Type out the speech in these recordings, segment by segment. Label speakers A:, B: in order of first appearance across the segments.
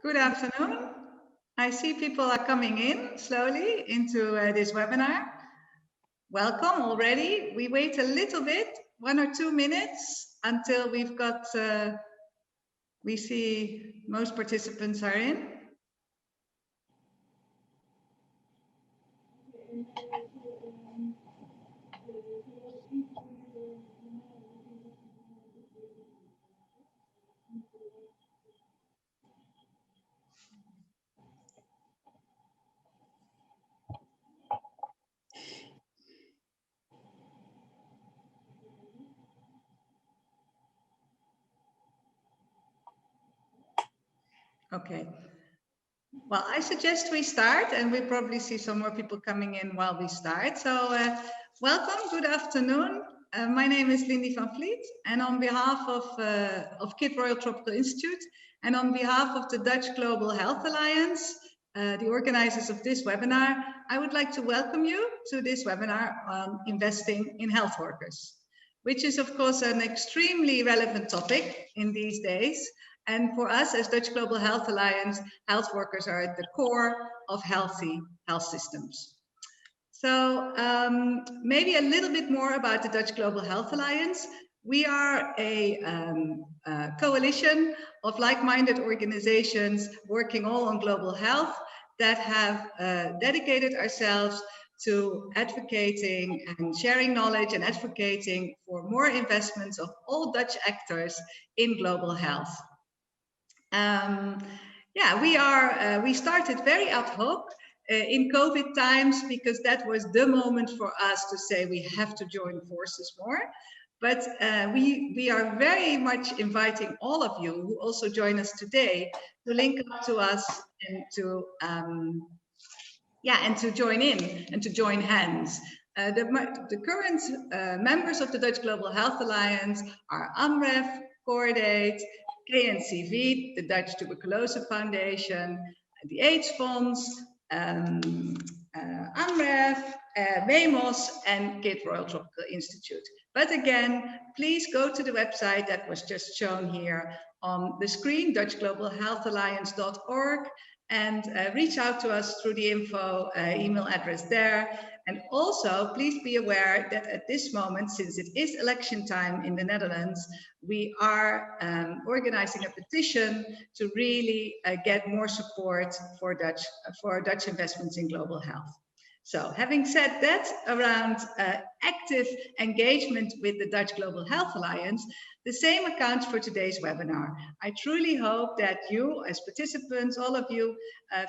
A: Good afternoon. I see people are coming in slowly into this webinar. Welcome already. We wait a little bit, 1 or 2 minutes until we've got, we see most participants are in. Okay. Well, I suggest we start, and we probably see some more people coming in while we start. So welcome, good afternoon. My name is Lindy van Vliet, and on behalf of KID Royal Tropical Institute, and on behalf of the Dutch Global Health Alliance, the organizers of this webinar, I would like to welcome you to this webinar on investing in health workers, which is of course an extremely relevant topic in these days. And for us as Dutch Global Health Alliance, health workers are at the core of healthy health systems. So maybe a little bit more about the Dutch Global Health Alliance. We are a coalition of like-minded organizations working all on global health that have dedicated ourselves to advocating and sharing knowledge and advocating for more investments of all Dutch actors in global health. Yeah, we started very ad hoc in COVID times because that was the moment for us to say we have to join forces more. But we are very much inviting all of you who also join us today to link up to us and to join in and to join hands. The current members of the Dutch Global Health Alliance are Amref, Cordate, KNCV, the Dutch Tuberculosis Foundation, the AIDS Funds, Amref, Wemos, and KID Royal Tropical Institute. But again, please go to the website that was just shown here on the screen, dutchglobalhealthalliance.org, and reach out to us through the info email address there. And also, please be aware that at this moment, since it is election time in the Netherlands, we are organizing a petition to really get more support for Dutch investments in global health. So having said that, around active engagement with the Dutch Global Health Alliance, the same accounts for today's webinar. I truly hope that you as participants, all of you,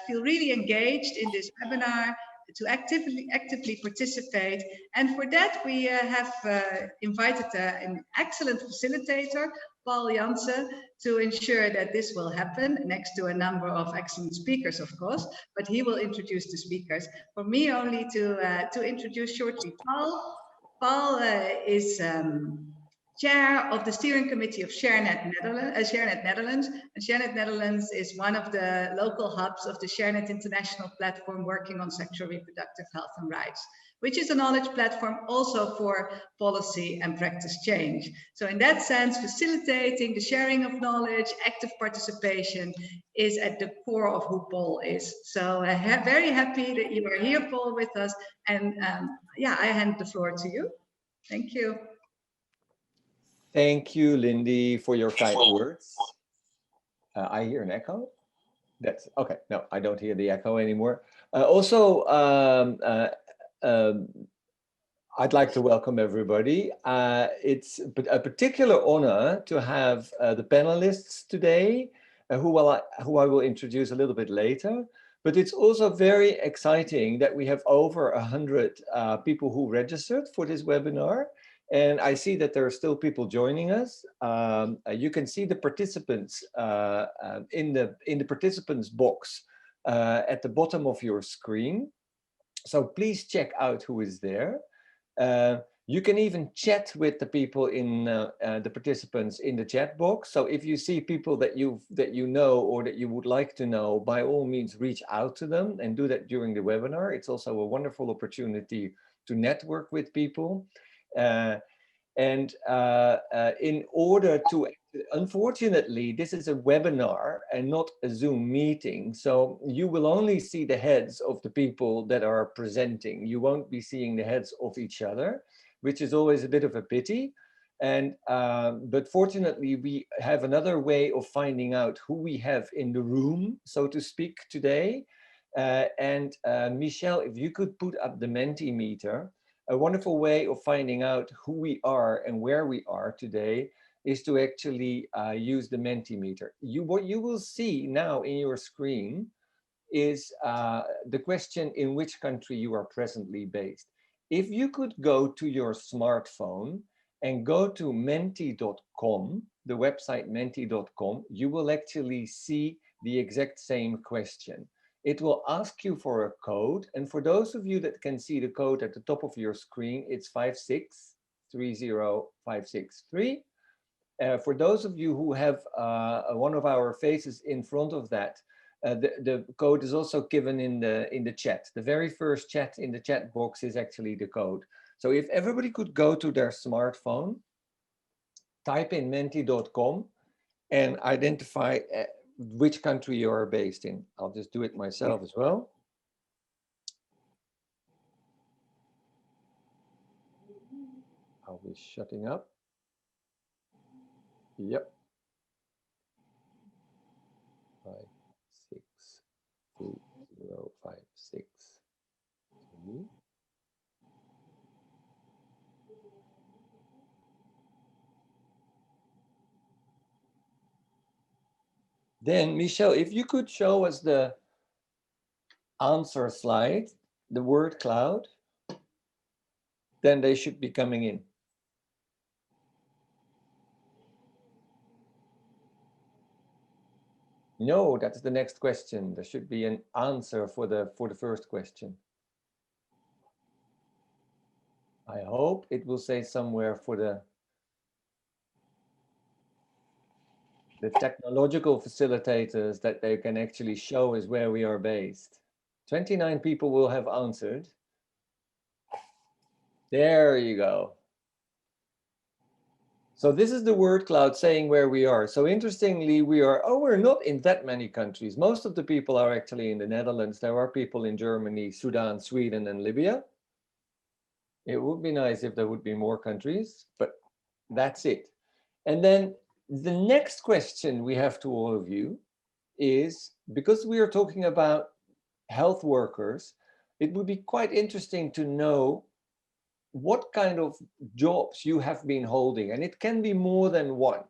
A: feel really engaged in this webinar, to actively participate. And for that, we have invited an excellent facilitator, Paul Jansen, to ensure that this will happen, next to a number of excellent speakers, of course, but he will introduce the speakers. For me only to introduce shortly Paul. Paul is chair of the steering committee of ShareNet Netherlands. And ShareNet Netherlands is one of the local hubs of the ShareNet International platform working on sexual reproductive health and rights, which is a knowledge platform also for policy and practice change. So in that sense, facilitating the sharing of knowledge, active participation is at the core of who Paul is. So very happy that you are here, Paul, with us. And yeah, I hand the floor to you. Thank you.
B: Thank you, Lindy, for your kind words. I hear an echo. That's okay. No, I don't hear the echo anymore. I'd like to welcome everybody. It's a particular honor to have the panelists today, who I will introduce a little bit later. But it's also very exciting that we have over 100 people who registered for this webinar. And I see that there are still people joining us. You can see the participants in the participants box at the bottom of your screen. So please check out who is there. You can even chat with the people in the participants in the chat box. So if you see people that you know or that you would like to know, by all means reach out to them and do that during the webinar. It's also a wonderful opportunity to network with people. In order to unfortunately, this is a webinar and not a Zoom meeting. So you will only see the heads of the people that are presenting. You won't be seeing the heads of each other, which is always a bit of a pity. And but fortunately, we have another way of finding out who we have in the room, so to speak, today. Michelle, if you could put up the Menti Meter, a wonderful way of finding out who we are and where we are today is to actually use the Menti Meter. What you will see now in your screen is the question in which country you are presently based. If you could go to your smartphone and go to menti.com, the website menti.com, you will actually see the exact same question. It will ask you for a code. And for those of you that can see the code at the top of your screen, it's 5630563. For those of you who have one of our faces in front of that, the code is also given in the chat. The very first chat in the chat box is actually the code. So if everybody could go to their smartphone, type in menti.com and identify which country you are based in. I'll just do it myself as well. I'll be shutting up. Yep. 5630563. Then, Michelle, if you could show us the answer slide, the word cloud, then they should be coming in. No, that's the next question. There should be an answer for the first question. I hope it will say somewhere for the technological facilitators that they can actually show us where we are based. 29 people will have answered. There you go. So this is the word cloud saying where we are. So interestingly, we're not in that many countries. Most of the people are actually in the Netherlands. There are people in Germany, Sudan, Sweden, and Libya. It would be nice if there would be more countries, but that's it. And then the next question we have to all of you is, because we are talking about health workers, it would be quite interesting to know what kind of jobs you have been holding, and it can be more than one.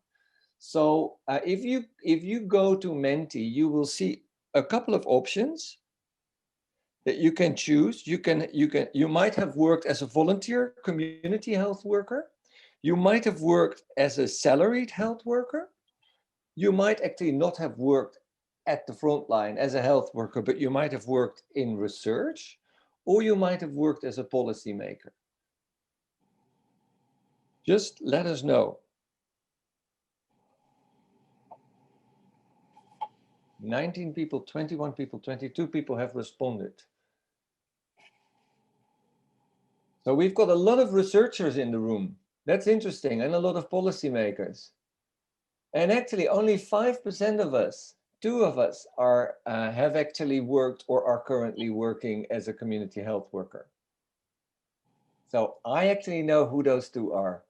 B: So if you go to Menti, you will see a couple of options that you can choose. You might have worked as a volunteer community health worker. You might have worked as a salaried health worker. You might actually not have worked at the front line as a health worker, but you might have worked in research, or you might have worked as a policymaker. Just let us know. 19 people, 21 people, 22 people have responded. So we've got a lot of researchers in the room. That's interesting, and a lot of policymakers. And actually only 5% of us, 2 of us have actually worked or are currently working as a community health worker. So I actually know who those 2 are.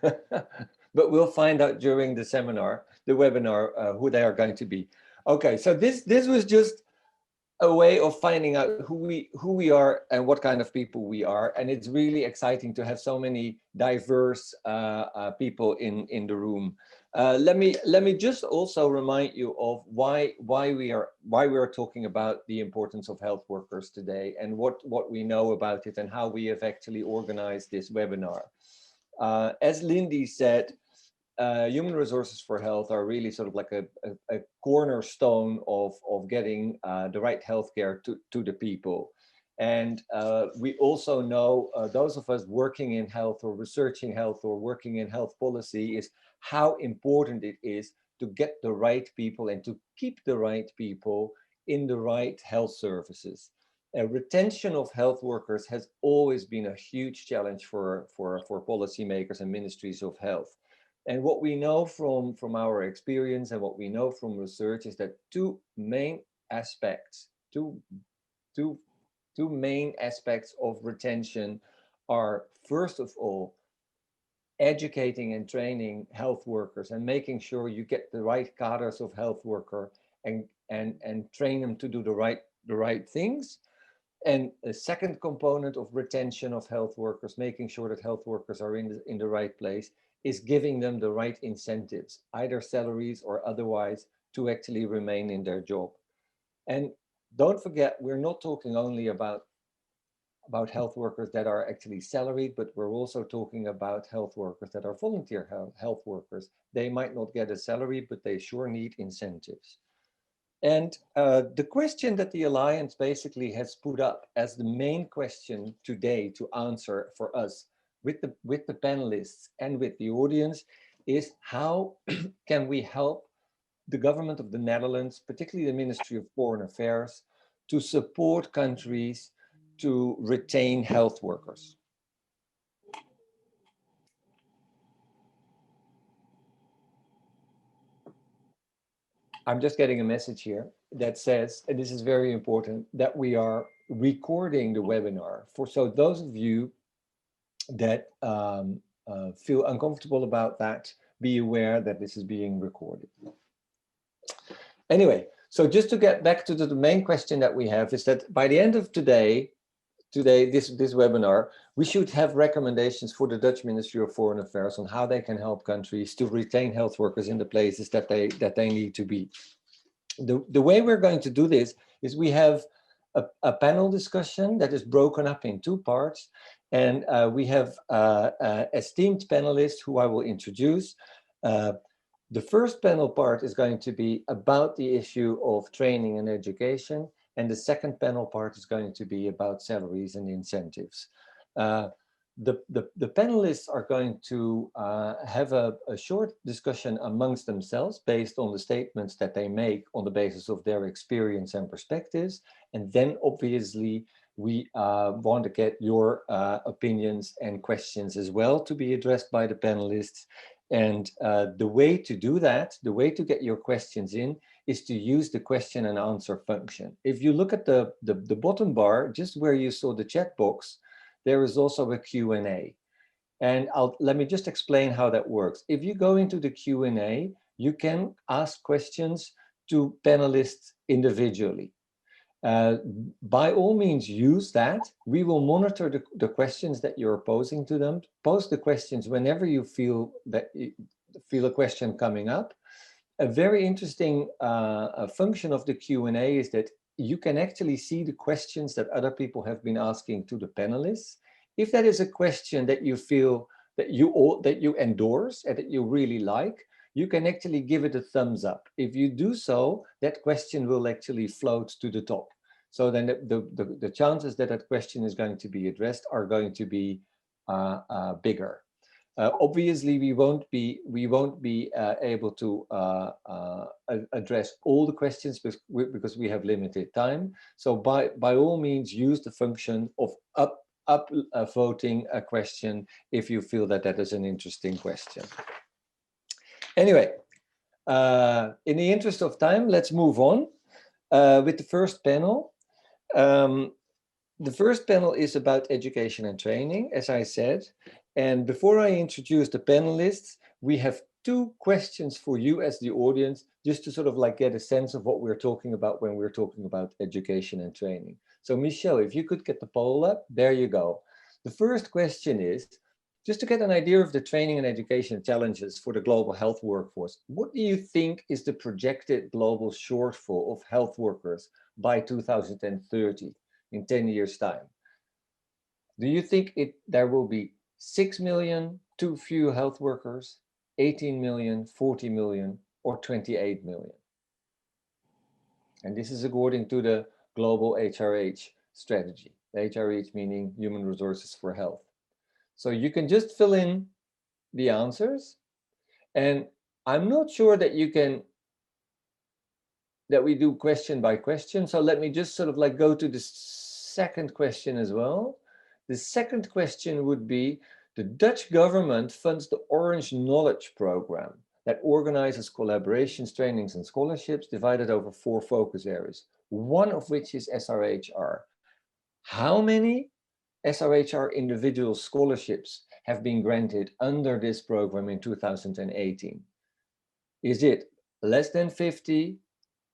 B: But we'll find out during the seminar, the webinar, who they are going to be. Okay, so this was just a way of finding out who we are and what kind of people we are. And it's really exciting to have so many diverse people in the room. Let me just also remind you of why we are talking about the importance of health workers today, and what we know about it and how we have actually organized this webinar. As Lindy said, human resources for health are really sort of like a cornerstone of getting the right healthcare to the people. And we also know, those of us working in health or researching health or working in health policy, is how important it is to get the right people and to keep the right people in the right health services. Retention of health workers has always been a huge challenge for policymakers and ministries of health. And what we know from our experience and what we know from research is that two main aspects of retention are, first of all, educating and training health workers and making sure you get the right cadres of health worker and train them to do the right things. And a second component of retention of health workers, making sure that health workers are in the right place, is giving them the right incentives, either salaries or otherwise, to actually remain in their job. And don't forget, we're not talking only about health workers that are actually salaried, but we're also talking about health workers that are volunteer health workers. They might not get a salary, but they sure need incentives. And the question that the Alliance basically has put up as the main question today to answer for us with the panelists and with the audience is, how can we help the government of the Netherlands, particularly the Ministry of Foreign Affairs, to support countries to retain health workers? I'm just getting a message here that says, and this is very important, that we are recording the webinar. So those of you that feel uncomfortable about that, be aware that this is being recorded. Anyway, so just to get back to the main question that we have is that by the end of this webinar, we should have recommendations for the Dutch Ministry of Foreign Affairs on how they can help countries to retain health workers in the places that they need to be. The way we're going to do this is we have a panel discussion that is broken up in two parts, and we have esteemed panelists who I will introduce. The first panel part is going to be about the issue of training and education, and the second panel part is going to be about salaries and incentives. The panelists are going to have a short discussion amongst themselves based on the statements that they make on the basis of their experience and perspectives. And then obviously we want to get your opinions and questions as well to be addressed by the panelists. And the way to do that, the way to get your questions in, is to use the question and answer function. If you look at the bottom bar, just where you saw the chat box, there is also a Q&A. And let me just explain how that works. If you go into the Q&A, you can ask questions to panelists individually. By all means, use that. We will monitor the questions that you're posing to them. Post the questions whenever you feel a question coming up. A very interesting function of the Q&A is that you can actually see the questions that other people have been asking to the panelists. If that is a question that you feel that you endorse and that you really like, you can actually give it a thumbs up. If you do so, that question will actually float to the top. So then the chances that that question is going to be addressed are going to be bigger. Obviously, we won't be able to address all the questions because we have limited time. So by all means, use the function of voting a question if you feel that that is an interesting question. Anyway, in the interest of time, let's move on with the first panel. The first panel is about education and training, as I said. And before I introduce the panelists, we have two questions for you as the audience, just to sort of like get a sense of what we're talking about when we're talking about education and training. So Michelle, if you could get the poll up, there you go. The first question is, just to get an idea of the training and education challenges for the global health workforce, what do you think is the projected global shortfall of health workers by 2030, in 10 years' time? Do you think there will be 6 million too few health workers, 18 million, 40 million, or 28 million? And this is according to the global HRH strategy, HRH meaning Human Resources for Health. So you can just fill in the answers. And I'm not sure that we do question by question. So let me just sort of like go to the second question as well. The second question would be, The Dutch government funds the Orange Knowledge Program that organizes collaborations, trainings, and scholarships divided over 4 focus areas, one of which is SRHR. How many SRHR individual scholarships have been granted under this program in 2018? Is it less than 50,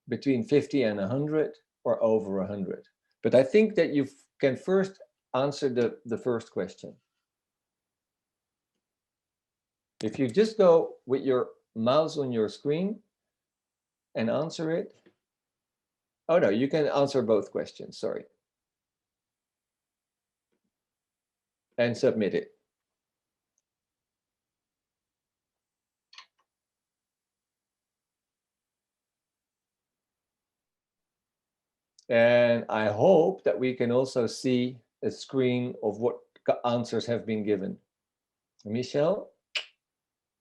B: between 50 and 100, or over 100? But I think that you can first answer the first question. If you just go with your mouse on your screen and answer it. Oh no, you can answer both questions, sorry. And submit it. And I hope that we can also see a screen of what answers have been given. Michelle,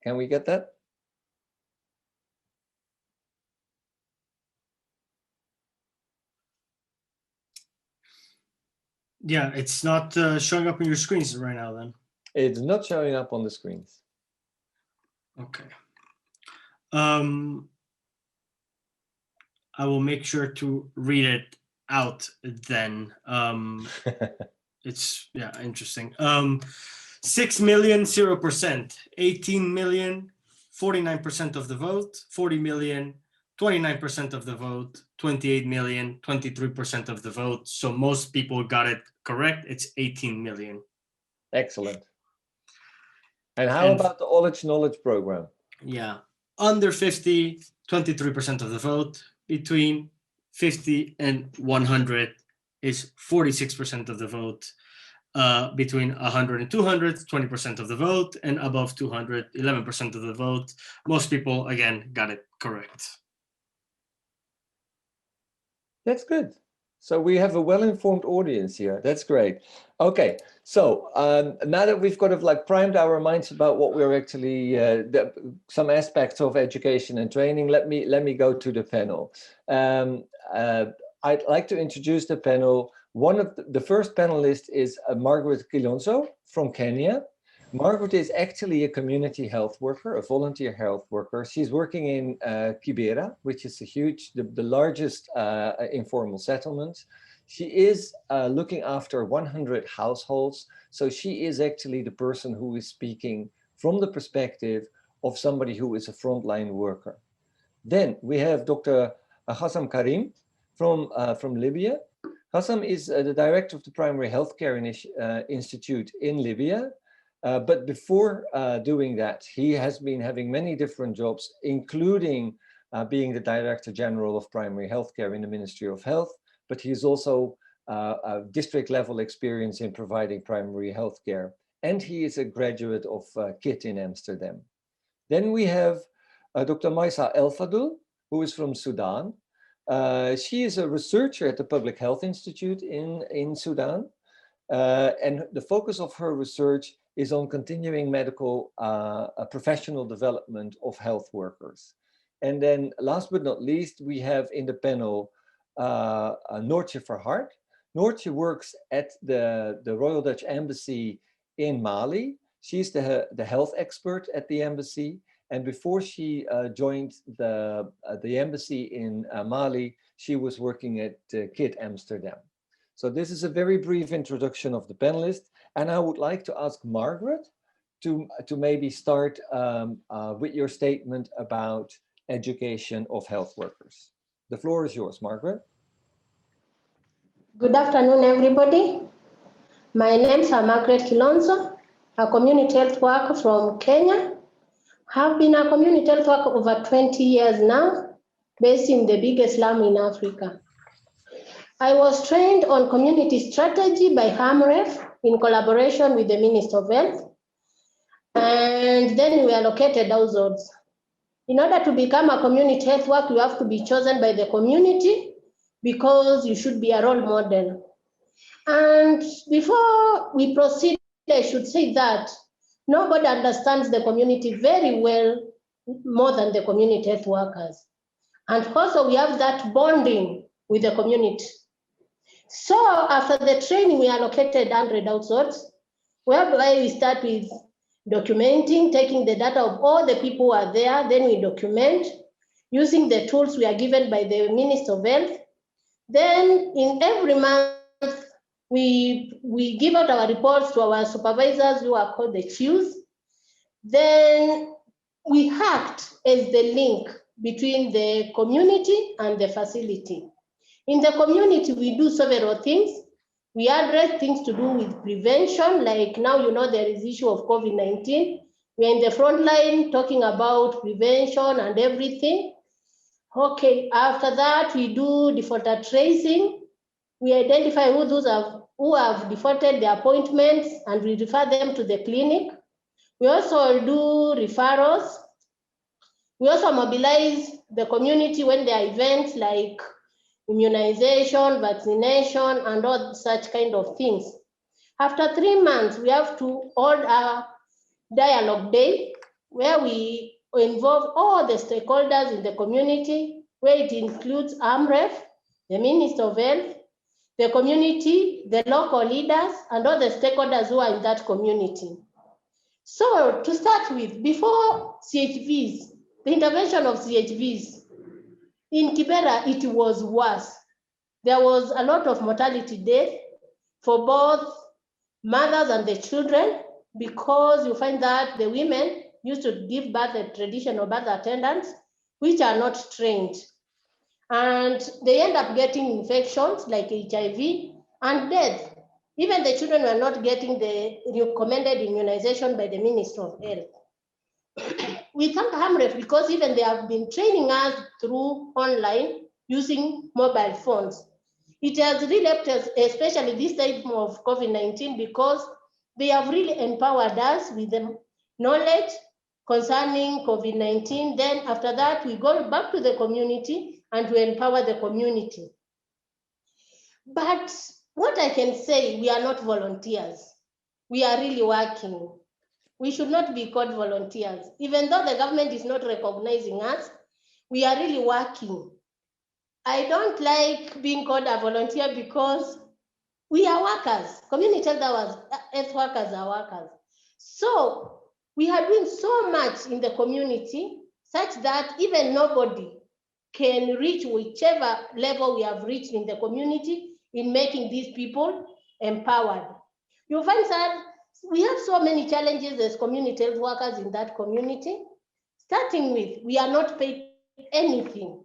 B: can we get that?
C: Yeah, it's not showing up on your screens right now then.
B: It's not showing up on the screens.
C: Okay. I will make sure to read it out then. It's, yeah, interesting. 6 million, 0%, 18 million, 49% of the vote, 40 million, 29% of the vote, 28 million, 23% of the vote. So most people got it correct. It's 18 million.
B: Excellent. And how about the Orange Knowledge Program?
C: Yeah, under 50, 23% of the vote. Between 50 and 100 is 46% of the vote. Between 100 and 200, 20% of the vote, and above 200, 11% of the vote. Most people, again, got it correct.
B: That's good. So we have a well-informed audience here. That's great. Okay, so now that we've kind of like primed our minds about what we're actually, some aspects of education and training, let me go to the panel. I'd like to introduce the panel. One of the first panelist is Margaret Gilonso from Kenya. Margaret is actually a community health worker, a volunteer health worker. She's working in Kibera, which is the largest informal settlement. She is looking after 100 households. So she is actually the person who is speaking from the perspective of somebody who is a frontline worker. Then we have Dr. Hassam Karim from Libya. Hassam is the director of the Primary Healthcare Institute in Libya. But before doing that, he has been having many different jobs, including being the Director General of Primary Healthcare in the Ministry of Health. But he's also a district level experience in providing primary healthcare. And he is a graduate of KIT in Amsterdam. Then we have Dr. Maisa El-Fadul, who is from Sudan. She is a researcher at the Public Health Institute in Sudan. And the focus of her research is on continuing medical professional development of health workers. And then last but not least, we have in the panel Noortje Verhart. Noortje works at the Royal Dutch Embassy in Mali. She's the health expert at the embassy. And before she joined the embassy in Mali, she was working at KIT Amsterdam. So this is a very brief introduction of the panelists. And I would like to ask Margaret to maybe start with your statement about education of health workers. The floor is yours, Margaret.
D: Good afternoon, everybody. My name is Margaret Gilonso, a community health worker from Kenya. I've been a community health worker over 20 years now, based in the biggest slum in Africa. I was trained on community strategy by Amref in collaboration with the Minister of Health. And then we allocated households. In order to become a community health worker, you have to be chosen by the community because you should be a role model. And before we proceed, I should say that nobody understands the community very well more than the community health workers. And also we have that bonding with the community. So after the training, we allocated 100 households. whereby we start with documenting, taking the data of all the people who are there, then we document using the tools we are given by the Minister of Health. Then in every month, we give out our reports to our supervisors who are called the chiefs. Then we act as the link between the community and the facility. In the community, we do several things. We address things to do with prevention, like now you know there is issue of COVID-19. We're in the front line talking about prevention and everything. Okay, after that, we do defaulter tracing. We identify who have defaulted their appointments and we refer them to the clinic. We also do referrals. We also mobilize the community when there are events like immunization, vaccination, and all such kind of things. After 3 months, we have to hold a dialogue day where we involve all the stakeholders in the community, where it includes Amref, the Minister of Health, the community, the local leaders, and all the stakeholders who are in that community. So to start with, before CHVs, the intervention of CHVs, in Kibera, it was worse. There was a lot of mortality death for both mothers and the children, because you find that the women used to give birth at traditional birth attendants, which are not trained. And they end up getting infections like HIV and death. Even the children were not getting the recommended immunization by the Minister of Health. We thank Amref because even they have been training us through online using mobile phones. It has really helped us, especially this time of COVID-19, because they have really empowered us with the knowledge concerning COVID-19. Then after that, we go back to the community and we empower the community. But what I can say, we are not volunteers. We are really working. We should not be called volunteers. Even though the government is not recognizing us, we are really working. I don't like being called a volunteer because we are workers. Community health workers are workers. So we are doing so much in the community such that even nobody can reach whichever level we have reached in the community in making these people empowered. You'll find that we have so many challenges as community health workers in that community, starting with we are not paid anything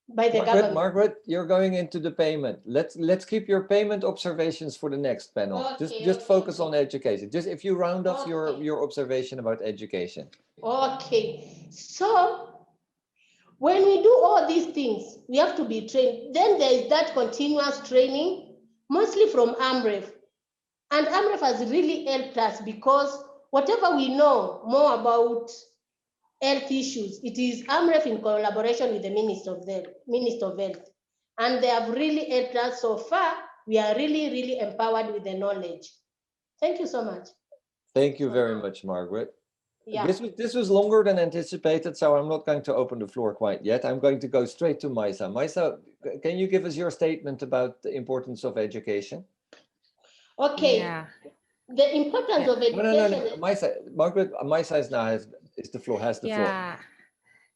D: by the government.
B: Margaret, you're going into the payment. Let's keep your payment observations for the next panel.
D: Okay,
B: just focus
D: okay.
B: on education. Just if you round off your observation about education.
D: Okay, so when we do all these things, we have to be trained. Then there is that continuous training, mostly from Amref. And Amref has really helped us because whatever we know more about health issues, it is Amref in collaboration with the Minister of Health. And they have really helped us so far. We are really, really empowered with the knowledge. Thank you so much.
B: Thank you very much, Margaret.
D: Yeah.
B: This was longer than anticipated, so I'm not going to open the floor quite yet. I'm going to go straight to Maisa. Maisa, can you give us your statement about the importance of education?
D: Okay.
E: Yeah.
D: The importance of education.
B: No. Maisa, Margaret, Maisa is now has the floor.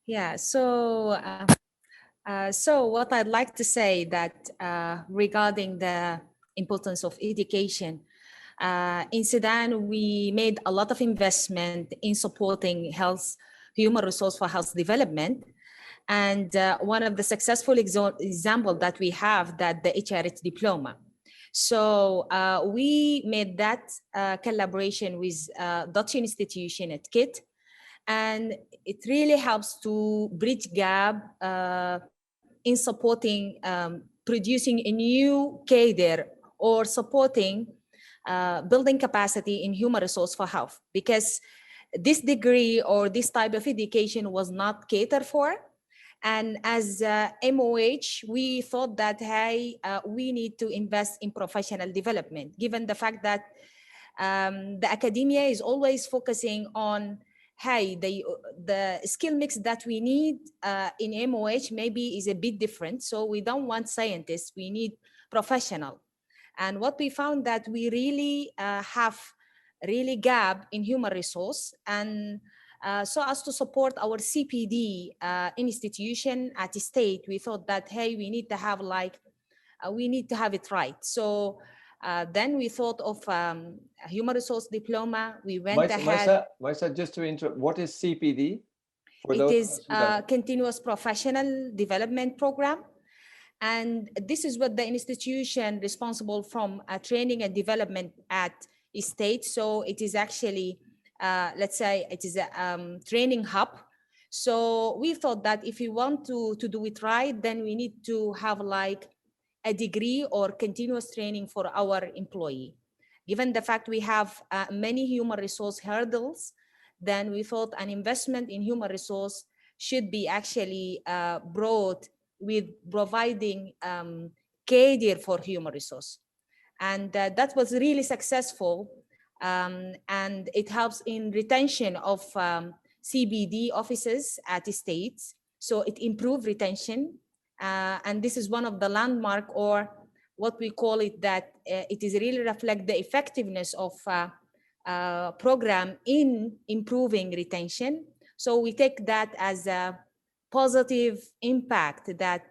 E: Yeah. So what I'd like to say that regarding the importance of education, in Sudan, we made a lot of investment in supporting human resource for health development. And one of the successful example that we have, that the Hrh Diploma. So we made that collaboration with Dutch institution at KIT, and it really helps to bridge gap in supporting producing a new cadre or supporting building capacity in human resource for health, because this degree or this type of education was not catered for. And as MOH, we thought that, hey, we need to invest in professional development, given the fact that the academia is always focusing on, hey, the skill mix that we need in MOH maybe is a bit different. So we don't want scientists, we need professional. And what we found that we really have really gap in human resource, and so as to support our CPD institution at the state, we thought that, hey, we need to have it right. So then we thought of a human resource diploma. We went ahead.
B: Maisa, just to interrupt, what is CPD?
E: It is a continuous professional development program. And this is what the institution responsible from training and development at state. So it is actually, let's say, it is a training hub. So we thought that if we want to do it right, then we need to have like a degree or continuous training for our employee. Given the fact we have many human resource hurdles, then we thought an investment in human resource should be actually brought with providing cadre for human resource. And that was really successful. And it helps in retention of CBD officers at the states. So it improved retention. And this is one of the landmark, or what we call it, that it is really reflect the effectiveness of program in improving retention. So we take that as a positive impact, that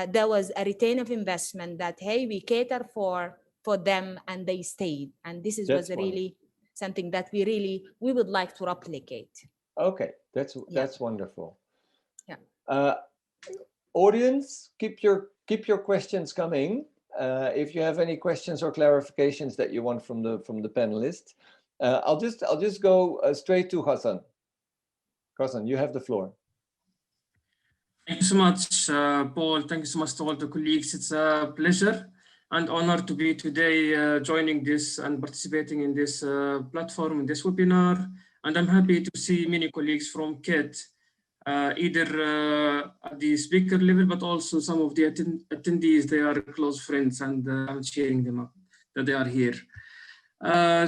E: there was a return of investment, that, hey, we cater for them and they stayed. And this is was really something that we would like to replicate.
B: Okay, that's wonderful.
E: Yeah.
B: Audience, keep your questions coming. If you have any questions or clarifications that you want from the panelists, I'll just go straight to Hassan. Hassan, you have the floor.
F: Thank you so much, Paul. Thank you so much to all the colleagues. It's a pleasure and honor to be today joining this and participating in this platform, in this webinar. And I'm happy to see many colleagues from KIT, either at the speaker level, but also some of the attendees. They are close friends, and I'm cheering them up that they are here.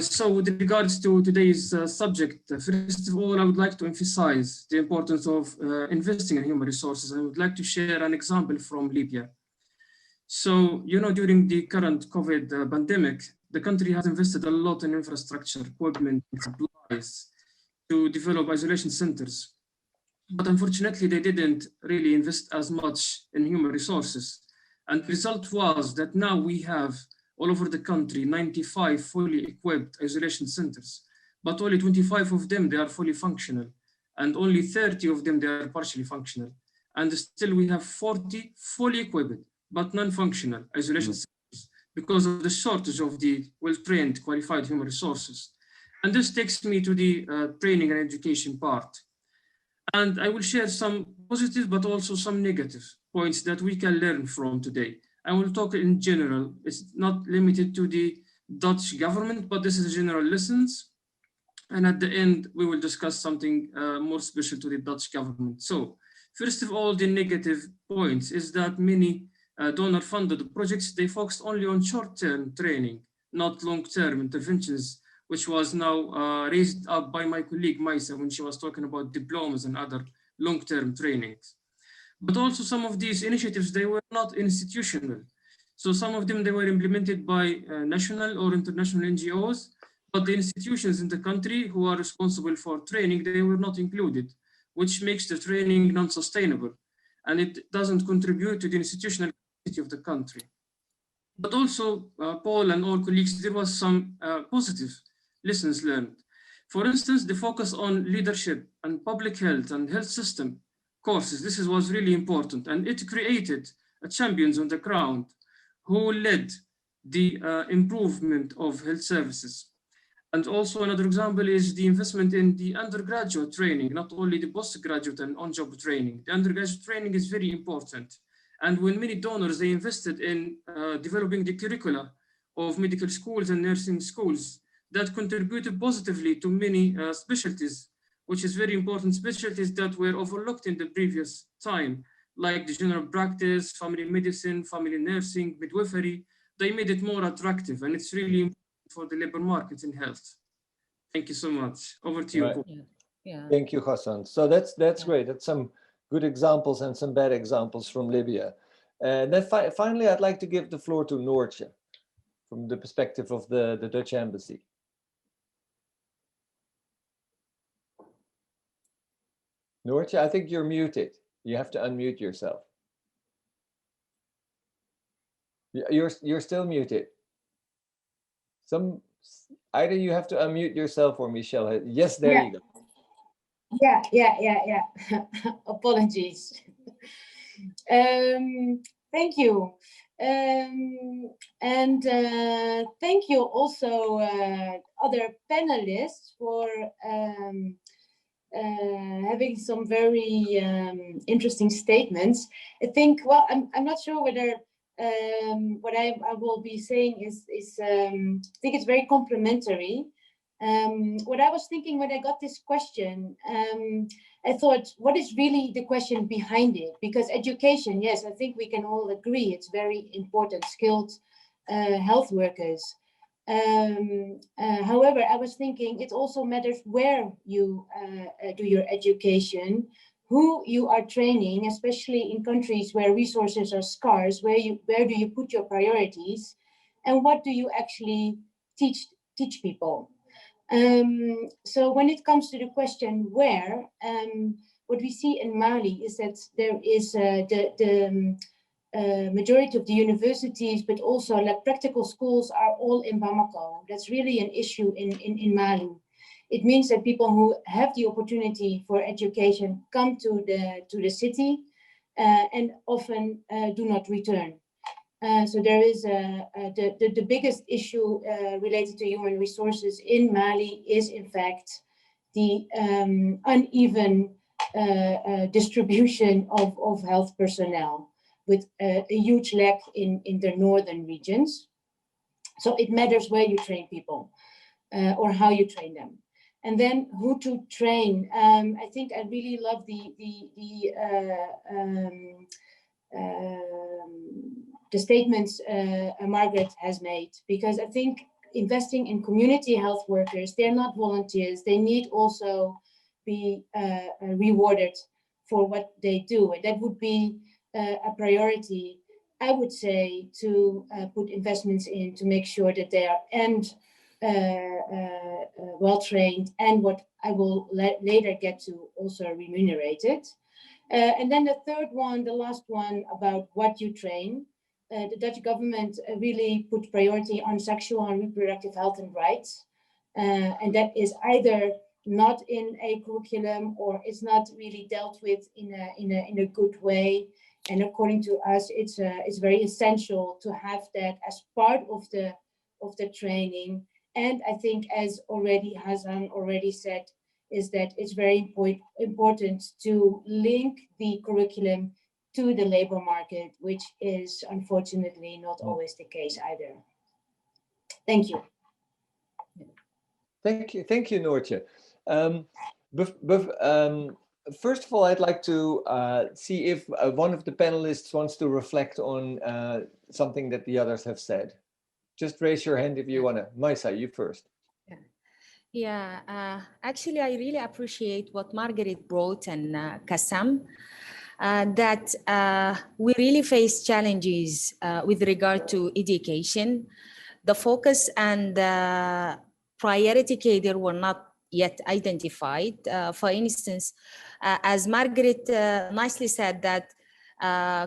F: So with regards to today's subject, first of all, I would like to emphasize the importance of investing in human resources. I would like to share an example from Libya. So, during the current COVID pandemic, the country has invested a lot in infrastructure, equipment, and supplies to develop isolation centers. But unfortunately, they didn't really invest as much in human resources. And the result was that now we have all over the country 95 fully equipped isolation centers, but only 25 of them, they are fully functional, and only 30 of them, they are partially functional. And still we have 40 fully equipped, but non-functional isolation centers because of the shortage of the well-trained, qualified human resources. And this takes me to the training and education part. And I will share some positive, but also some negative points that we can learn from today. I will talk in general. It's not limited to the Dutch government, but this is general lessons. And at the end, we will discuss something more special to the Dutch government. So first of all, the negative points is that many donor-funded projects, they focused only on short-term training, not long-term interventions, which was now raised up by my colleague Maisa when she was talking about diplomas and other long-term trainings. But also some of these initiatives, they were not institutional. So some of them, they were implemented by national or international NGOs, but the institutions in the country who are responsible for training, they were not included, which makes the training non-sustainable. And it doesn't contribute to the institutional capacity of the country. But also, Paul and all colleagues, there was some positive lessons learned. For instance, the focus on leadership and public health and health system courses, this was really important, and it created champions on the ground who led the improvement of health services. And also another example is the investment in the undergraduate training, not only the postgraduate and on-job training. The undergraduate training is very important. And when many donors, they invested in developing the curricula of medical schools and nursing schools, that contributed positively to many specialties, which is very important, specialties that were overlooked in the previous time, like the general practice, family medicine, family nursing, midwifery. They made it more attractive, and it's really important for the labor market in health. Thank you so much. Over to you.
B: Right.
E: Yeah.
B: Thank you, Hassan. So that's great. That's some good examples and some bad examples from Libya. And then finally, I'd like to give the floor to Noortje from the perspective of the Dutch embassy. Noortje, I think you're muted. You have to unmute yourself. You're still muted. Either you have to unmute yourself or Michelle. Yes, there you go.
G: Yeah. Apologies. Thank you. Thank you also other panelists for having some very interesting statements. I think, well, I'm not sure whether what I will be saying is I think it's very complimentary. What I was thinking when I got this question, I thought, what is really the question behind it? Because education, yes, I think we can all agree it's very important, skilled health workers. However, I was thinking it also matters where you do your education, who you are training, especially in countries where resources are scarce, where do you put your priorities, and what do you actually teach people? So when it comes to the question where, what we see in Mali is that there is the majority of the universities, but also like practical schools are all in Bamako. That's really an issue in Mali. It means that people who have the opportunity for education come to the city and often do not return. So there is the biggest issue related to human resources in Mali is in fact the uneven distribution of health personnel, with a huge lack in the northern regions. So it matters where you train people or how you train them. And then who to train. I think I really love the statements Margaret has made, because I think investing in community health workers, they're not volunteers. They need also be rewarded for what they do. And that would be a priority, I would say, to put investments in to make sure that they are well trained, and what I will later get to, also remunerated. And then the third one, the last one, about what you train. The Dutch government really put priority on sexual and reproductive health and rights. And that is either not in a curriculum or it's not really dealt with in a good way. And according to us, it's very essential to have that as part of the training. And I think, as Hassan already said, is that it's very important to link the curriculum to the labor market, which is unfortunately not always the case either. Thank you.
B: Thank you, Noortje. First of all, I'd like to see if one of the panelists wants to reflect on something that the others have said. Just raise your hand if you want to. Maisa, you first.
E: Yeah, actually, I really appreciate what Margaret brought and Kassam, that we really face challenges with regard to education. The focus and the priority cadre were not yet identified. For instance, as Margaret nicely said, that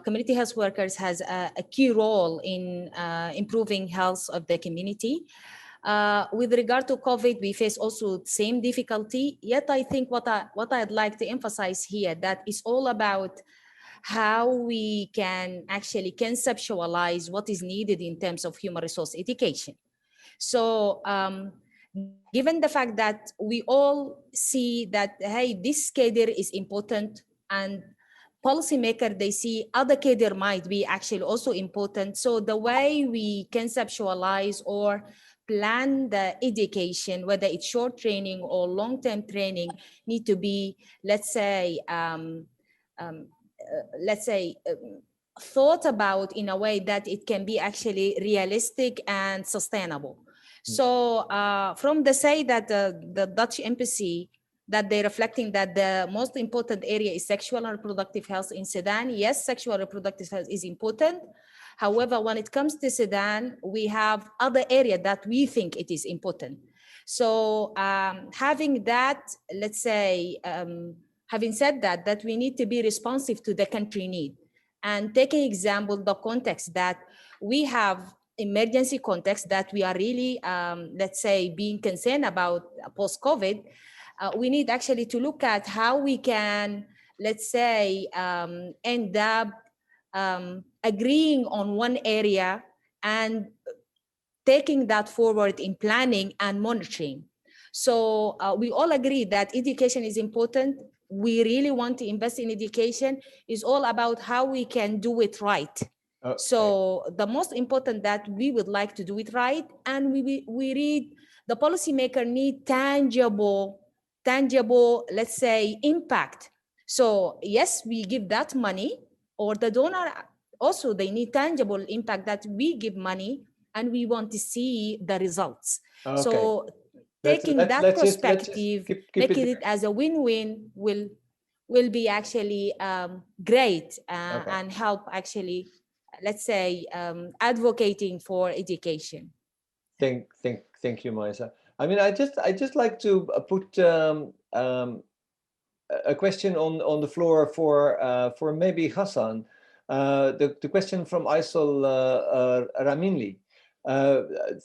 E: community health workers has a key role in improving health of the community. With regard to COVID, we face also the same difficulty. Yet I think what I'd like to emphasize here, that is all about how we can actually conceptualize what is needed in terms of human resource education. So given the fact that we all see that, hey, this cadre is important, and policymaker, they see other cadre might be actually also important. So the way we conceptualize or plan the education, whether it's short training or long-term training, need to be, let's say, thought about in a way that it can be actually realistic and sustainable. So from the say that the Dutch embassy, that they're reflecting that the most important area is sexual and reproductive health in Sudan. Yes, sexual and reproductive health is important. However, when it comes to Sudan, we have other areas that we think it is important. So having that, let's say, having said that, that we need to be responsive to the country need. And taking example, the context that we have emergency context that we are really, let's say, being concerned about post-COVID, we need actually to look at how we can, let's say, end up agreeing on one area and taking that forward in planning and monitoring. So we all agree that education is important. We really want to invest in education. It's all about how we can do it right. Okay. So the most important that we would like to do it right, and we read the policymaker need tangible, let's say, impact. So yes, we give that money, or the donor also, they need tangible impact that we give money and we want to see the results. Okay. So taking that perspective, making it as a win-win will be actually great and help actually, let's say, advocating for education.
B: Thank you, Maisa. I mean, I just like to put a question on the floor for maybe Hassan. The question from Aysel Raminli.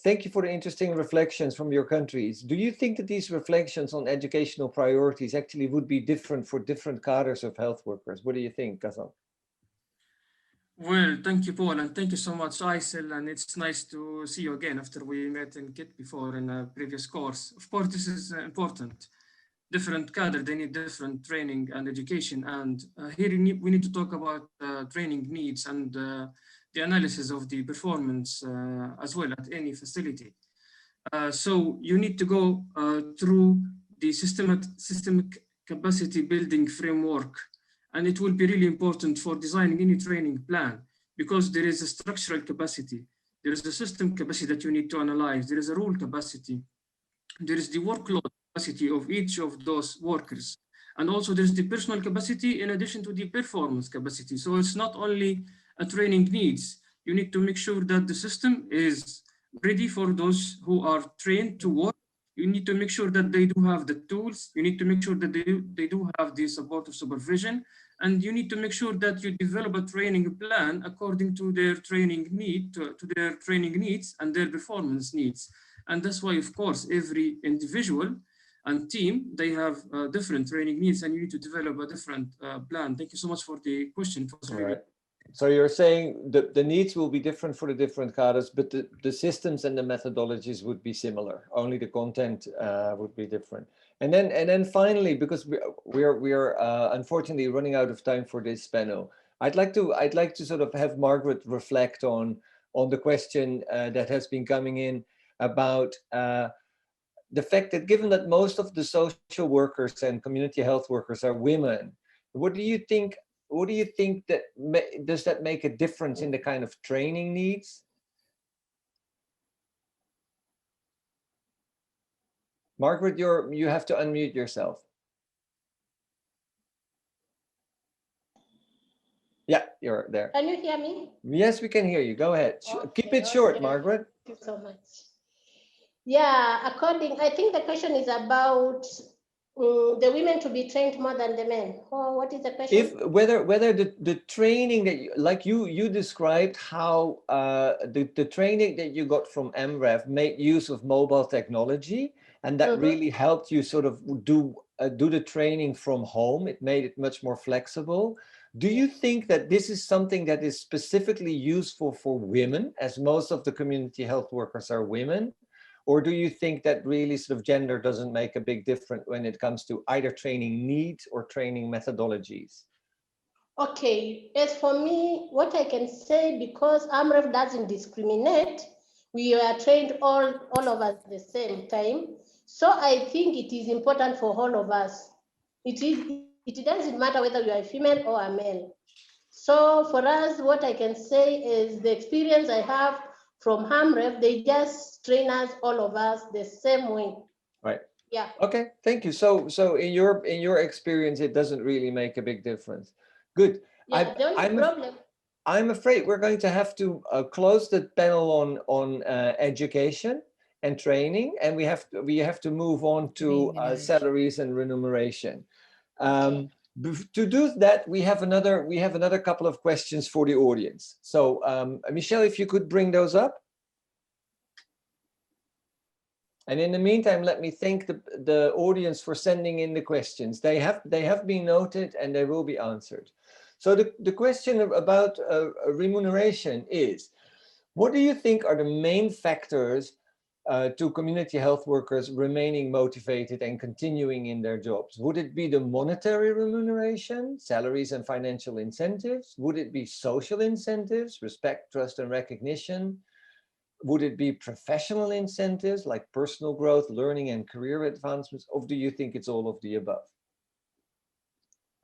B: Thank you for the interesting reflections from your countries. Do you think that these reflections on educational priorities actually would be different for different cadres of health workers? What do you think, Hassan?
F: Well, thank you, Paul, and thank you so much, Aysel, and it's nice to see you again after we met in KIT before in a previous course. Of course, this is important. Different cadre, they need different training and education, and here we need to talk about training needs and the analysis of the performance as well at any facility. So you need to go through the systemic capacity building framework, and it will be really important for designing any training plan, because there is a structural capacity, there is a system capacity that you need to analyze, there is a rule capacity, there is the workload capacity of each of those workers, and also there's the personal capacity in addition to the performance capacity. So it's not only a training needs, you need to make sure that the system is ready for those who are trained to work. You need to make sure that they do have the tools. You need to make sure that they do have the support of supervision. And you need to make sure that you develop a training plan according to their training need, to their training needs and their performance needs. And that's why, of course, every individual and team, they have different training needs, and you need to develop a different plan. Thank you so much for the question.
B: All right. So you're saying that the needs will be different for the different cadres, but the systems and the methodologies would be similar. Only the content would be different. And then finally, because we are unfortunately running out of time for this panel, I'd like to sort of have Margaret reflect on the question that has been coming in about the fact that given that most of the social workers and community health workers are women, what do you think that does that make a difference in the kind of training needs? Margaret, you have to unmute yourself. Yeah, you're there.
D: Can you hear me?
B: Yes, we can hear you. Go ahead. Okay, keep it short, Margaret.
D: Thank you so much. Yeah, I think the question is about the women to be trained more than the men. Or what is the question?
B: Whether the training that you described, how the training that you got from Amref made use of mobile technology, and that really helped you sort of do the training from home. It made it much more flexible. Do you think that this is something that is specifically useful for women, as most of the community health workers are women? Or do you think that really sort of gender doesn't make a big difference when it comes to either training needs or training methodologies?
D: Okay, as for me, what I can say, because Amref doesn't discriminate, we are trained all of us at the same time. So I think it is important for all of us. It doesn't matter whether you are a female or a male. So for us, what I can say is the experience I have from Amref, they just train us, all of us, the same way.
B: Right.
D: Yeah.
B: Okay. Thank you. So in your experience, it doesn't really make a big difference. Good.
D: Yeah. The only problem.
B: I'm afraid we're going to have to close the panel on education and training, and we have to move on to salaries and remuneration. To do that, we have another couple of questions for the audience. So Michelle, if you could bring those up. And in the meantime, let me thank the audience for sending in the questions. They have been noted and they will be answered. So the question about remuneration is, what do you think are the main factors to community health workers remaining motivated and continuing in their jobs? Would it be the monetary remuneration, salaries and financial incentives? Would it be social incentives, respect, trust and recognition? Would it be professional incentives like personal growth, learning and career advancements? Or do you think it's all of the above?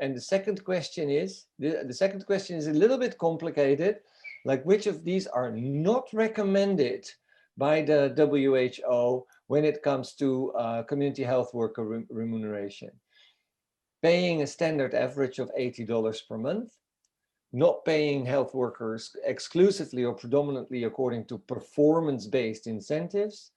B: And the second question is a little bit complicated, like which of these are not recommended by the WHO when it comes to community health worker remuneration? Paying a standard average of $80 per month, not paying health workers exclusively or predominantly according to performance-based incentives,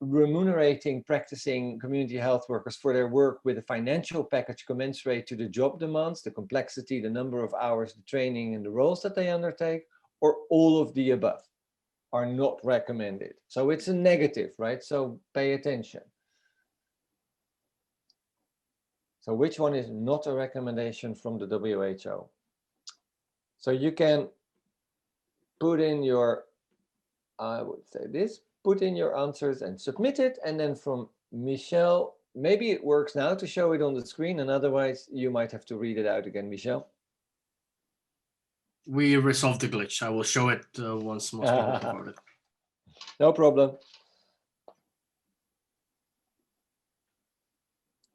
B: remunerating practicing community health workers for their work with a financial package commensurate to the job demands, the complexity, the number of hours, the training, and the roles that they undertake, or all of the above are not recommended. So it's a negative, right? So pay attention. So which one is not a recommendation from the WHO? So you can put in your, I would say this, put in your answers and submit it. And then from Michelle, maybe it works now to show it on the screen, and otherwise you might have to read it out again, Michelle.
C: We resolved the glitch. I will show it once most people have voted.
B: No problem.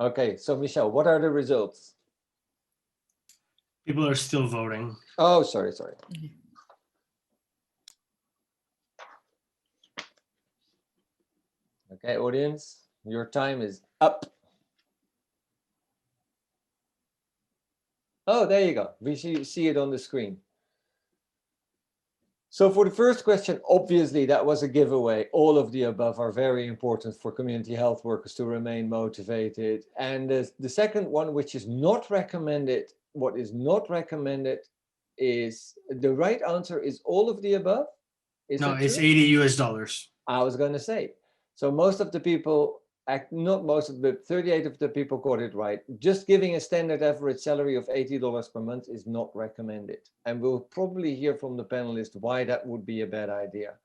B: Okay, so Michelle, what are the results?
C: People are still voting.
B: Oh, sorry. Okay, audience, your time is up. Oh, there you go. We see it on the screen. So for the first question, obviously that was a giveaway. All of the above are very important for community health workers to remain motivated. And the second one, which is not recommended, what is not recommended is, the right answer is all of the above?
C: No, it's $80 US.
B: I was going to say. So most of the people, not most of the 38 of the people got it right. Just giving a standard average salary of $80 per month is not recommended. And we'll probably hear from the panelists why that would be a bad idea.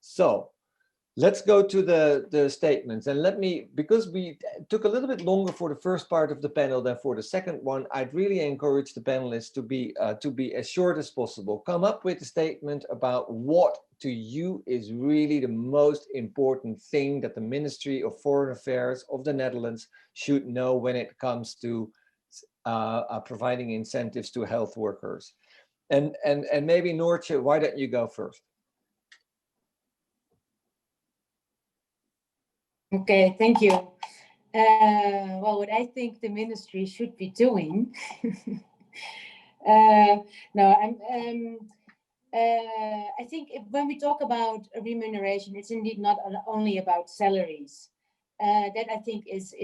B: So let's go to the statements. And let me, because we took a little bit longer for the first part of the panel than for the second one, I'd really encourage the panelists to be as short as possible. Come up with a statement about what to you is really the most important thing that the Ministry of Foreign Affairs of the Netherlands should know when it comes to providing incentives to health workers. And maybe Noortje, why don't you go first?
G: Okay, thank you. Well, what I think the ministry should be doing. I think when we talk about remuneration, it's indeed not only about salaries. That I think is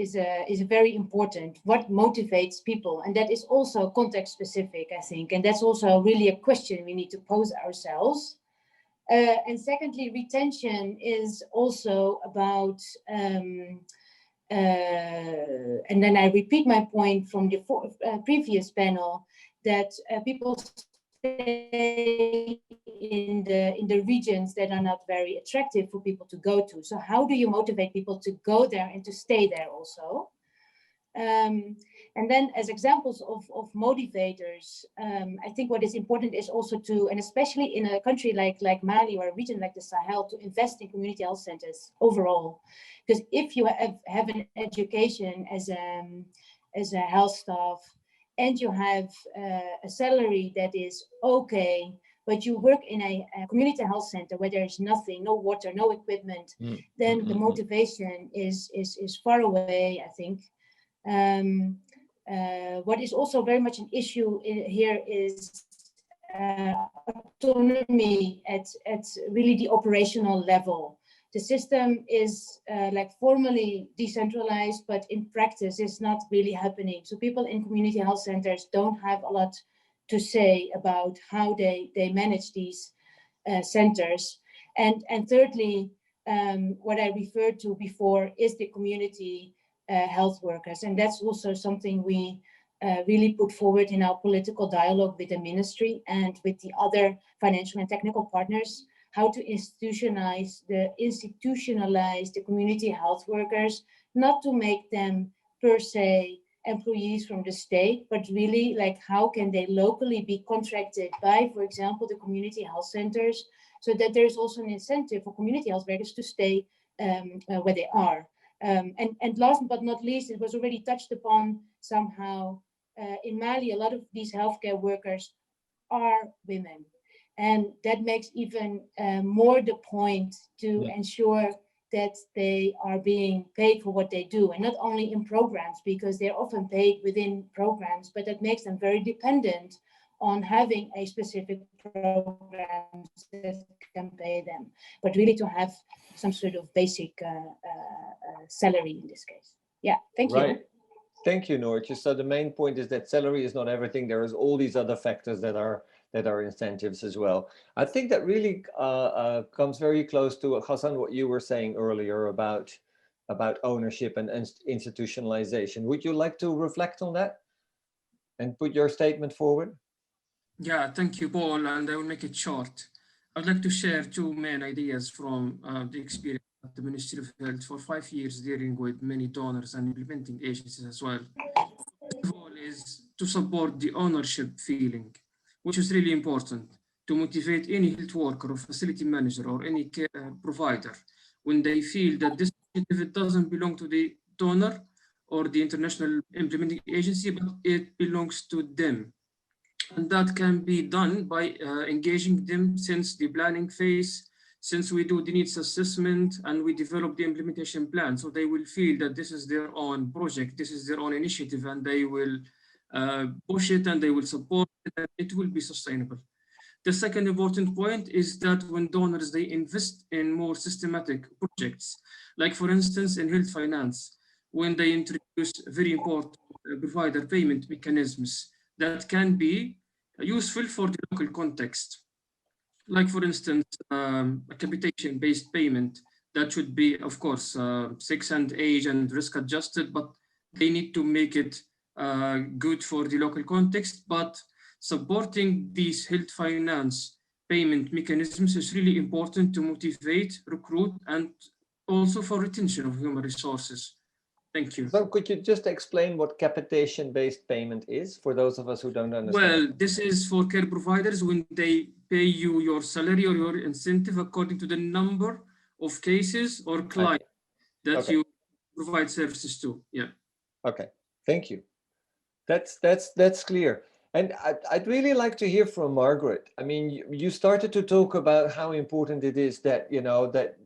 G: very important. What motivates people, and that is also context specific, I think, and that's also really a question we need to pose ourselves. And secondly, retention is also about, and then I repeat my point from the previous panel, that people stay in the regions that are not very attractive for people to go to. So how do you motivate people to go there and to stay there also? And then as examples of motivators, I think what is important is also to, and especially in a country like Mali or a region like the Sahel, to invest in community health centers overall. Because if you have an education as a health staff, and you have a salary that is okay, but you work in a community health center where there is nothing, no water, no equipment, then the motivation is far away, I think. What is also very much an issue here is autonomy at really the operational level. the system is like formally decentralized, but in practice it's not really happening. So people in community health centers don't have a lot to say about how they manage these centers. And thirdly, what I referred to before is the community health workers. And that's also something we really put forward in our political dialogue with the ministry and with the other financial and technical partners, how to institutionalize the community health workers, not to make them per se employees from the state, but really like how can they locally be contracted by, for example, the community health centers, so that there's also an incentive for community health workers to stay where they are. And last but not least, it was already touched upon somehow, in Mali, a lot of these healthcare workers are women. And that makes even more the point to ensure that they are being paid for what they do, and not only in programs, because they're often paid within programs, but that makes them very dependent on having a specific program that can pay them, but really to have some sort of basic salary in this case. Yeah, thank you.
B: Right. Thank you, Noortje. So the main point is that salary is not everything. There is all these other factors that are incentives as well. I think that really comes very close to, Hassan, what you were saying earlier about ownership and institutionalization. Would you like to reflect on that and put your statement forward?
F: Yeah, thank you, Paul, and I will make it short. I'd like to share two main ideas from the experience at the Ministry of Health for 5 years, dealing with many donors and implementing agencies as well. First of all is to support the ownership feeling, which is really important to motivate any health worker or facility manager or any care provider when they feel that this initiative doesn't belong to the donor or the international implementing agency, but it belongs to them. And that can be done by engaging them since the planning phase, since we do the needs assessment and we develop the implementation plan. So they will feel that this is their own project, this is their own initiative, and they will push it and they will support it, and it will be sustainable. The second important point is that when donors, they invest in more systematic projects, like for instance, in health finance, when they introduce very important provider payment mechanisms that can be useful for the local context. Like for instance, a capitation-based payment that should be, of course, sex and age and risk adjusted, but they need to make it good for the local context. But supporting these health finance payment mechanisms is really important to motivate, recruit, and also for retention of human resources. Thank you.
B: So could you just explain what capitation-based payment is for those of us who don't understand?
F: Well, this is for care providers when they pay you your salary or your incentive according to the number of cases or clients that you provide services to. Yeah.
B: Okay, thank you. That's clear. And I'd really like to hear from Margaret. I mean, you started to talk about how important it is that, you know, that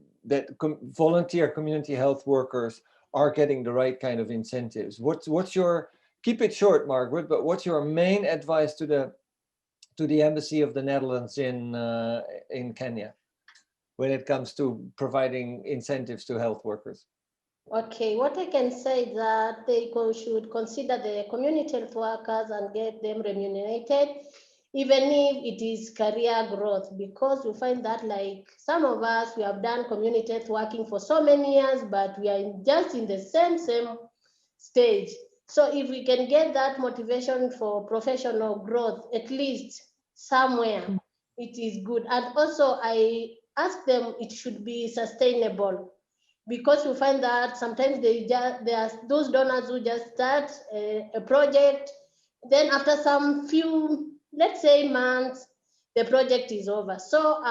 B: volunteer community health workers are getting the right kind of incentives. What's your, keep it short, Margaret, but what's your main advice to the Embassy of the Netherlands in Kenya when it comes to providing incentives to health workers?
D: Okay, what I can say is that they should consider the community health workers and get them remunerated, even if it is career growth, because we find that like some of us, we have done community health working for so many years, but we are just in the same stage. So if we can get that motivation for professional growth, at least somewhere, it is good. And also I ask them, it should be sustainable, because we find that sometimes there are those donors who just start a project, then after some few, let's say months, the project is over. So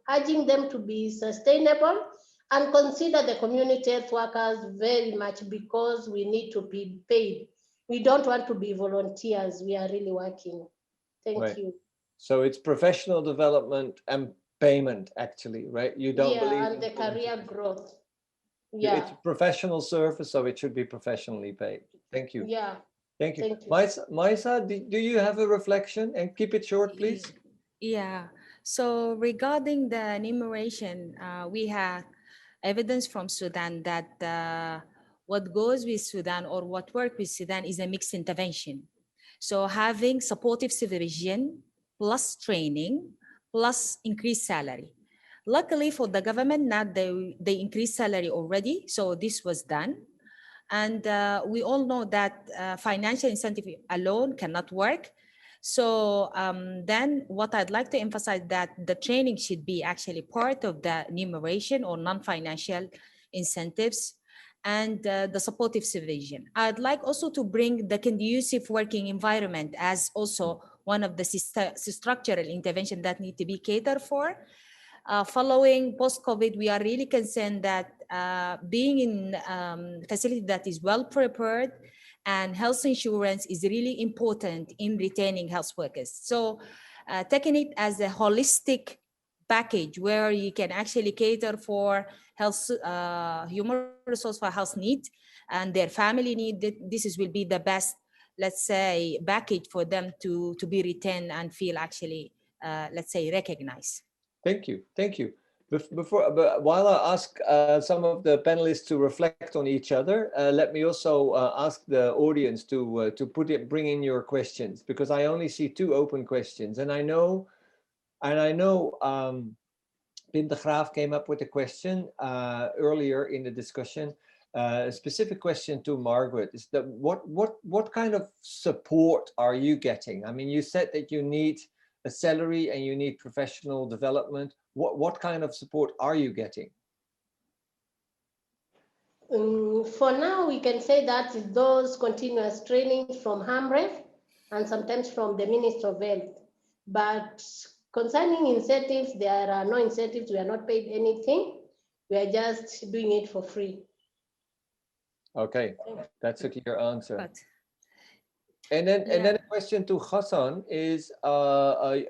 D: urging them to be sustainable and consider the community health workers very much, because we need to be paid. We don't want to be volunteers. We are really working. Thank you.
B: So it's professional development and payment, actually, right? You don't believe
D: and the career growth. Yeah.
B: It's a professional service, so it should be professionally paid. Thank you.
D: Yeah.
B: Thank you.
D: Thank you.
B: Maisa, do you have a reflection? And keep it short, please.
E: Yeah. So regarding the enumeration, we have evidence from Sudan that what goes with Sudan or what works with Sudan is a mixed intervention. So having supportive supervision plus training plus increased salary. Luckily for the government, now they increased salary already, so this was done. And we all know that financial incentive alone cannot work. So then what I'd like to emphasize that the training should be actually part of the remuneration or non-financial incentives and the supportive supervision. I'd like also to bring the conducive working environment as also one of the structural intervention that need to be catered for. Following post-COVID, we are really concerned that being in facility that is well prepared and health insurance is really important in retaining health workers. So taking it as a holistic package where you can actually cater for health, human resource for health needs and their family need, this will be the best, let's say, package for them to be retained and feel actually, let's say, recognized.
B: Thank you. Thank you. While I ask some of the panelists to reflect on each other, let me also ask the audience to bring in your questions, because I only see 2 open questions, and I know Pim de Graaf came up with a question earlier in the discussion. A specific question to Margaret is that what kind of support are you getting? I mean, you said that you need a salary and you need professional development. What kind of support are you getting?
D: For now, we can say that those continuous trainings from Amref and sometimes from the Minister of Health. But concerning incentives, there are no incentives. We are not paid anything. We are just doing it for free.
B: Okay, that's a clear answer.
E: But,
B: and then a question to Hassan is,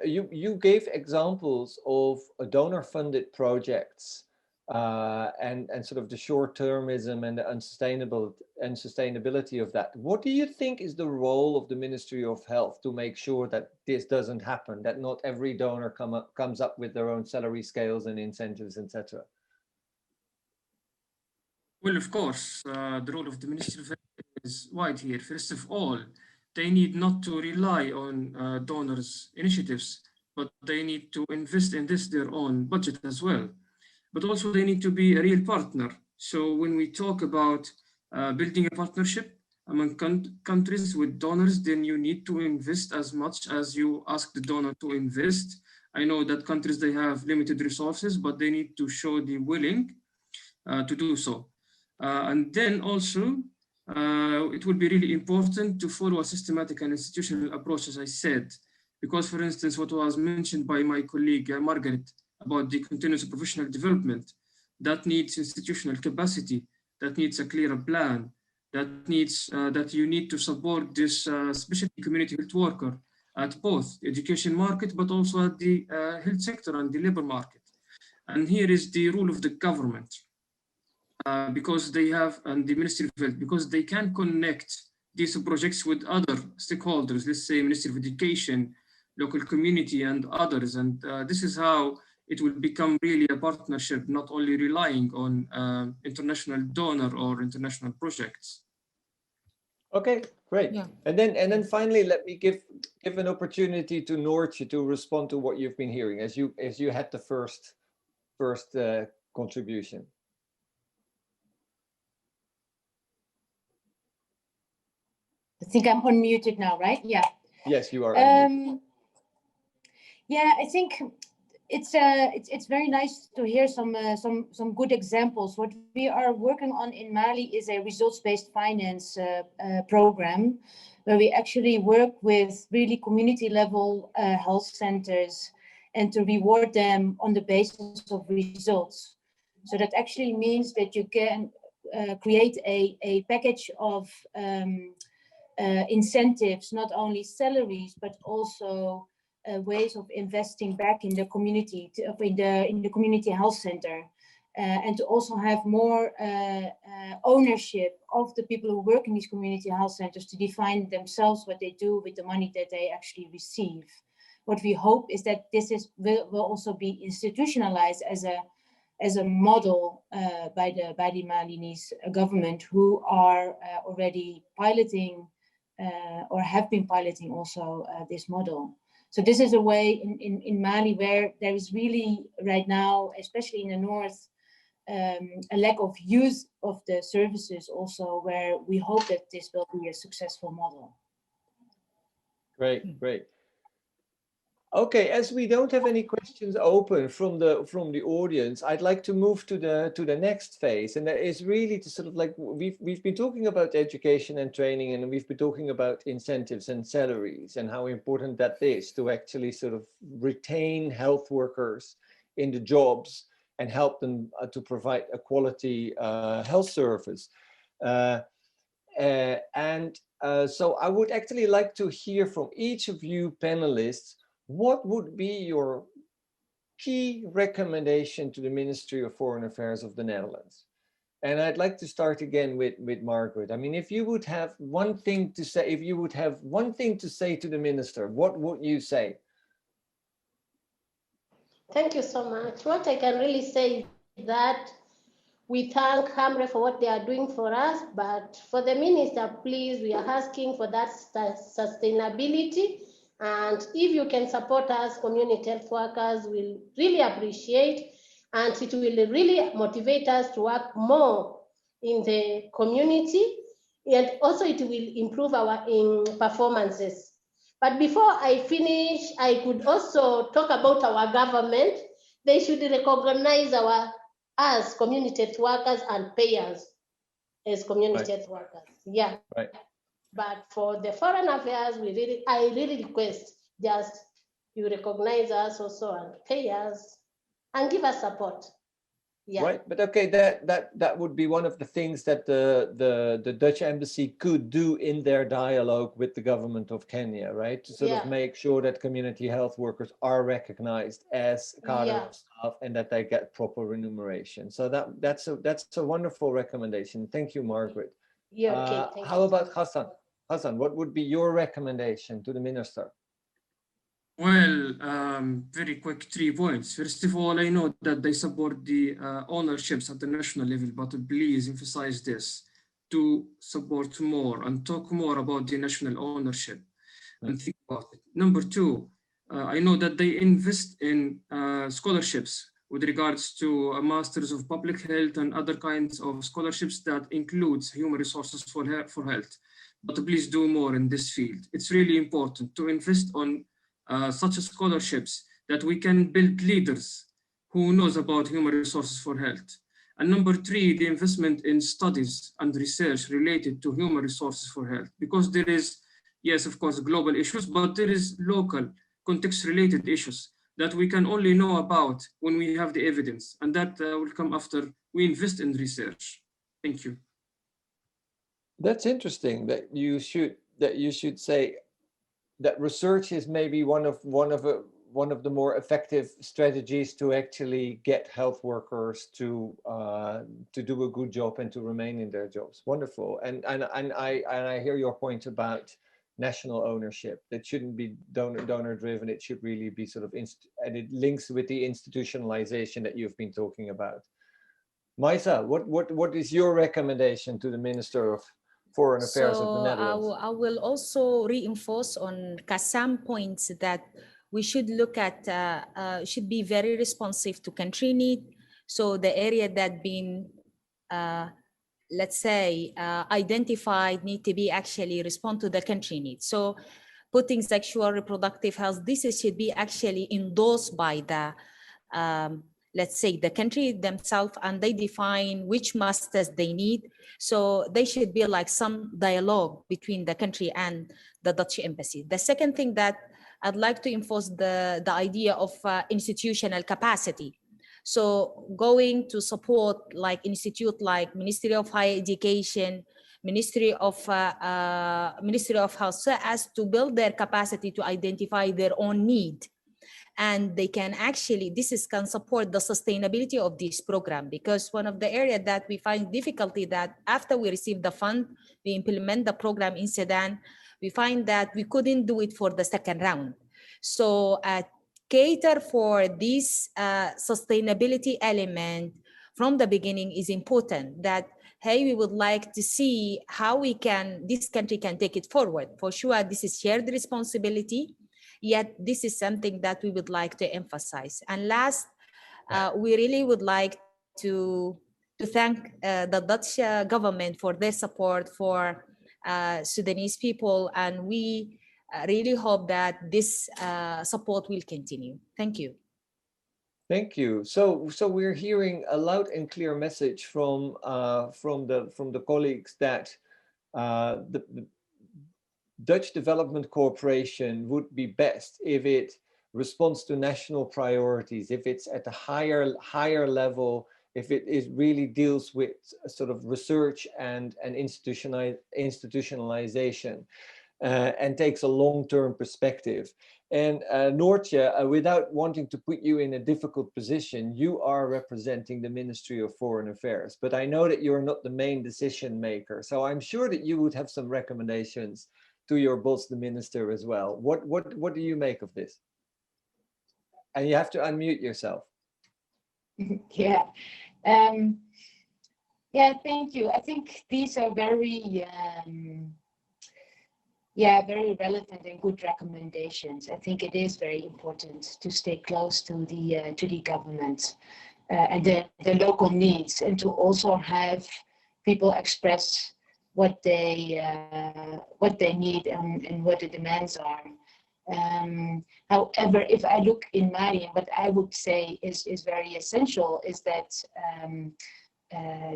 B: you gave examples of donor-funded projects and sort of the short-termism and the unsustainability of that. What do you think is the role of the Ministry of Health to make sure that this doesn't happen, that not every donor comes up with their own salary scales and incentives, etc.?
F: Well, of course, the role of the Ministry of Health is wide here. First of all, they need not to rely on donors' initiatives, but they need to invest in their own budget as well. But also they need to be a real partner. So when we talk about building a partnership among countries with donors, then you need to invest as much as you ask the donor to invest. I know that countries, they have limited resources, but they need to show the willing to do so. And then also, it will be really important to follow a systematic and institutional approach, as I said, because, for instance, what was mentioned by my colleague Margaret about the continuous professional development, that needs institutional capacity, that needs a clearer plan, that needs that you need to support this especially community health worker at both the education market, but also at the health sector and the labor market. And here is the role of the government. Because they have, and the Ministry of Health, because they can connect these projects with other stakeholders, let's say Ministry of Education, local community and others. And this is how it will become really a partnership, not only relying on international donor or international projects. Okay, great. Yeah. And then finally, let me give an opportunity to Noortje to respond to what you've been hearing as you had the first contribution.
G: I think I'm unmuted now, right? Yeah.
B: Yes, you are.
G: Yeah, I think it's very nice to hear some good examples. What we are working on in Mali is a results-based finance program, where we actually work with really community-level health centers and to reward them on the basis of results. So that actually means that you can create a package of incentives, not only salaries, but also ways of investing back in the community, in the community health center, and to also have more ownership of the people who work in these community health centers to define themselves what they do with the money that they actually receive. What we hope is that this will also be institutionalized as as a model by the Malinese government, who are already piloting or have been piloting also this model. So this is a way in Mali where there is really right now, especially in the north, a lack of use of the services also, where we hope that this will be a successful model.
B: Great, great. Okay, as we don't have any questions open from the audience, I'd like to move to the next phase, and that is really to sort of like we've been talking about education and training, and we've been talking about incentives and salaries and how important that is to actually sort of retain health workers in the jobs and help them to provide a quality health service. So I would actually like to hear from each of you panelists, what would be your key recommendation to the Ministry of Foreign Affairs of the Netherlands? And I'd like to start again with Margaret. I mean, if you would have one thing to say, if you would have one thing to say to the minister, what would you say?
D: Thank you so much. What I can really say is that we thank Amref for what they are doing for us, but for the minister, please, we are asking for that sustainability. And if you can support us, community health workers, we'll really appreciate, and it will really motivate us to work more in the community, and also it will improve our performances. But before I finish, I could also talk about our government. They should recognize us community health workers and payers as community health workers. Yeah.
B: Right.
D: But for the foreign affairs, I really request just you recognize us also and pay us and give us support. Yeah.
B: Right, but okay, that would be one of the things that the Dutch embassy could do in their dialogue with the government of Kenya, right? To sort of make sure that community health workers are recognized as cadre of staff and that they get proper remuneration. So that's a wonderful recommendation. Thank you, Margaret.
D: Yeah, okay. Thank
B: how
D: you.
B: about Hassan? Hassan, what would be your recommendation to the minister?
F: Well, very quick 3 points. First of all, I know that they support the ownerships at the national level, but please emphasize this, to support more and talk more about the national ownership and think about it. Number 2, I know that they invest in scholarships with regards to a Masters of Public Health and other kinds of scholarships that includes human resources for health. But please do more in this field. It's really important to invest on such scholarships that we can build leaders who knows about human resources for health. And number 3, the investment in studies and research related to human resources for health, because there is, yes, of course, global issues, but there is local context-related issues that we can only know about when we have the evidence, and that will come after we invest in research. Thank you.
B: That's interesting that you should say that research is maybe one of the more effective strategies to actually get health workers to do a good job and to remain in their jobs. Wonderful, and I hear your point about national ownership. That shouldn't be donor driven. It should really be sort of and it links with the institutionalization that you've been talking about. Maisa, what is your recommendation to the Minister of Foreign Affairs of the Netherlands?
E: I will also reinforce on Kassam points that we should look at, should be very responsive to country need. So the area that been, let's say, identified need to be actually respond to the country needs. So putting sexual reproductive health, this should be actually endorsed by the, let's say, the country themselves, and they define which masters they need. So they should be like some dialogue between the country and the Dutch embassy. The second thing that I'd like to enforce the idea of institutional capacity. So going to support like institute like Ministry of Higher Education, Ministry of Health, so as to build their capacity to identify their own need. And they can actually, can support the sustainability of this program, because one of the areas that we find difficulty that after we receive the fund, we implement the program in Sudan, we find that we couldn't do it for the second round. So cater for this sustainability element from the beginning is important. That, hey, we would like to see how this country can take it forward. For sure, this is shared responsibility, yet this is something that we would like to emphasize. And last, we really would like to thank the Dutch government for their support for Sudanese people, and we really hope that this support will continue. Thank you.
B: Thank you. So we're hearing a loud and clear message from the colleagues that the Dutch Development Corporation would be best if it responds to national priorities, if it's at a higher level, if it really deals with sort of research and institutionalization, and takes a long-term perspective. And Noortje, without wanting to put you in a difficult position, you are representing the Ministry of Foreign Affairs, but I know that you're not the main decision maker. So I'm sure that you would have some recommendations to your boss, the minister, as well. What do you make of this? And you have to unmute yourself.
G: Yeah. Yeah, thank you. I think these are very very relevant and good recommendations. I think it is very important to stay close to the government and the local needs, and to also have people express what they need and what the demands are. However, if I look in Mali, what I would say is very essential is that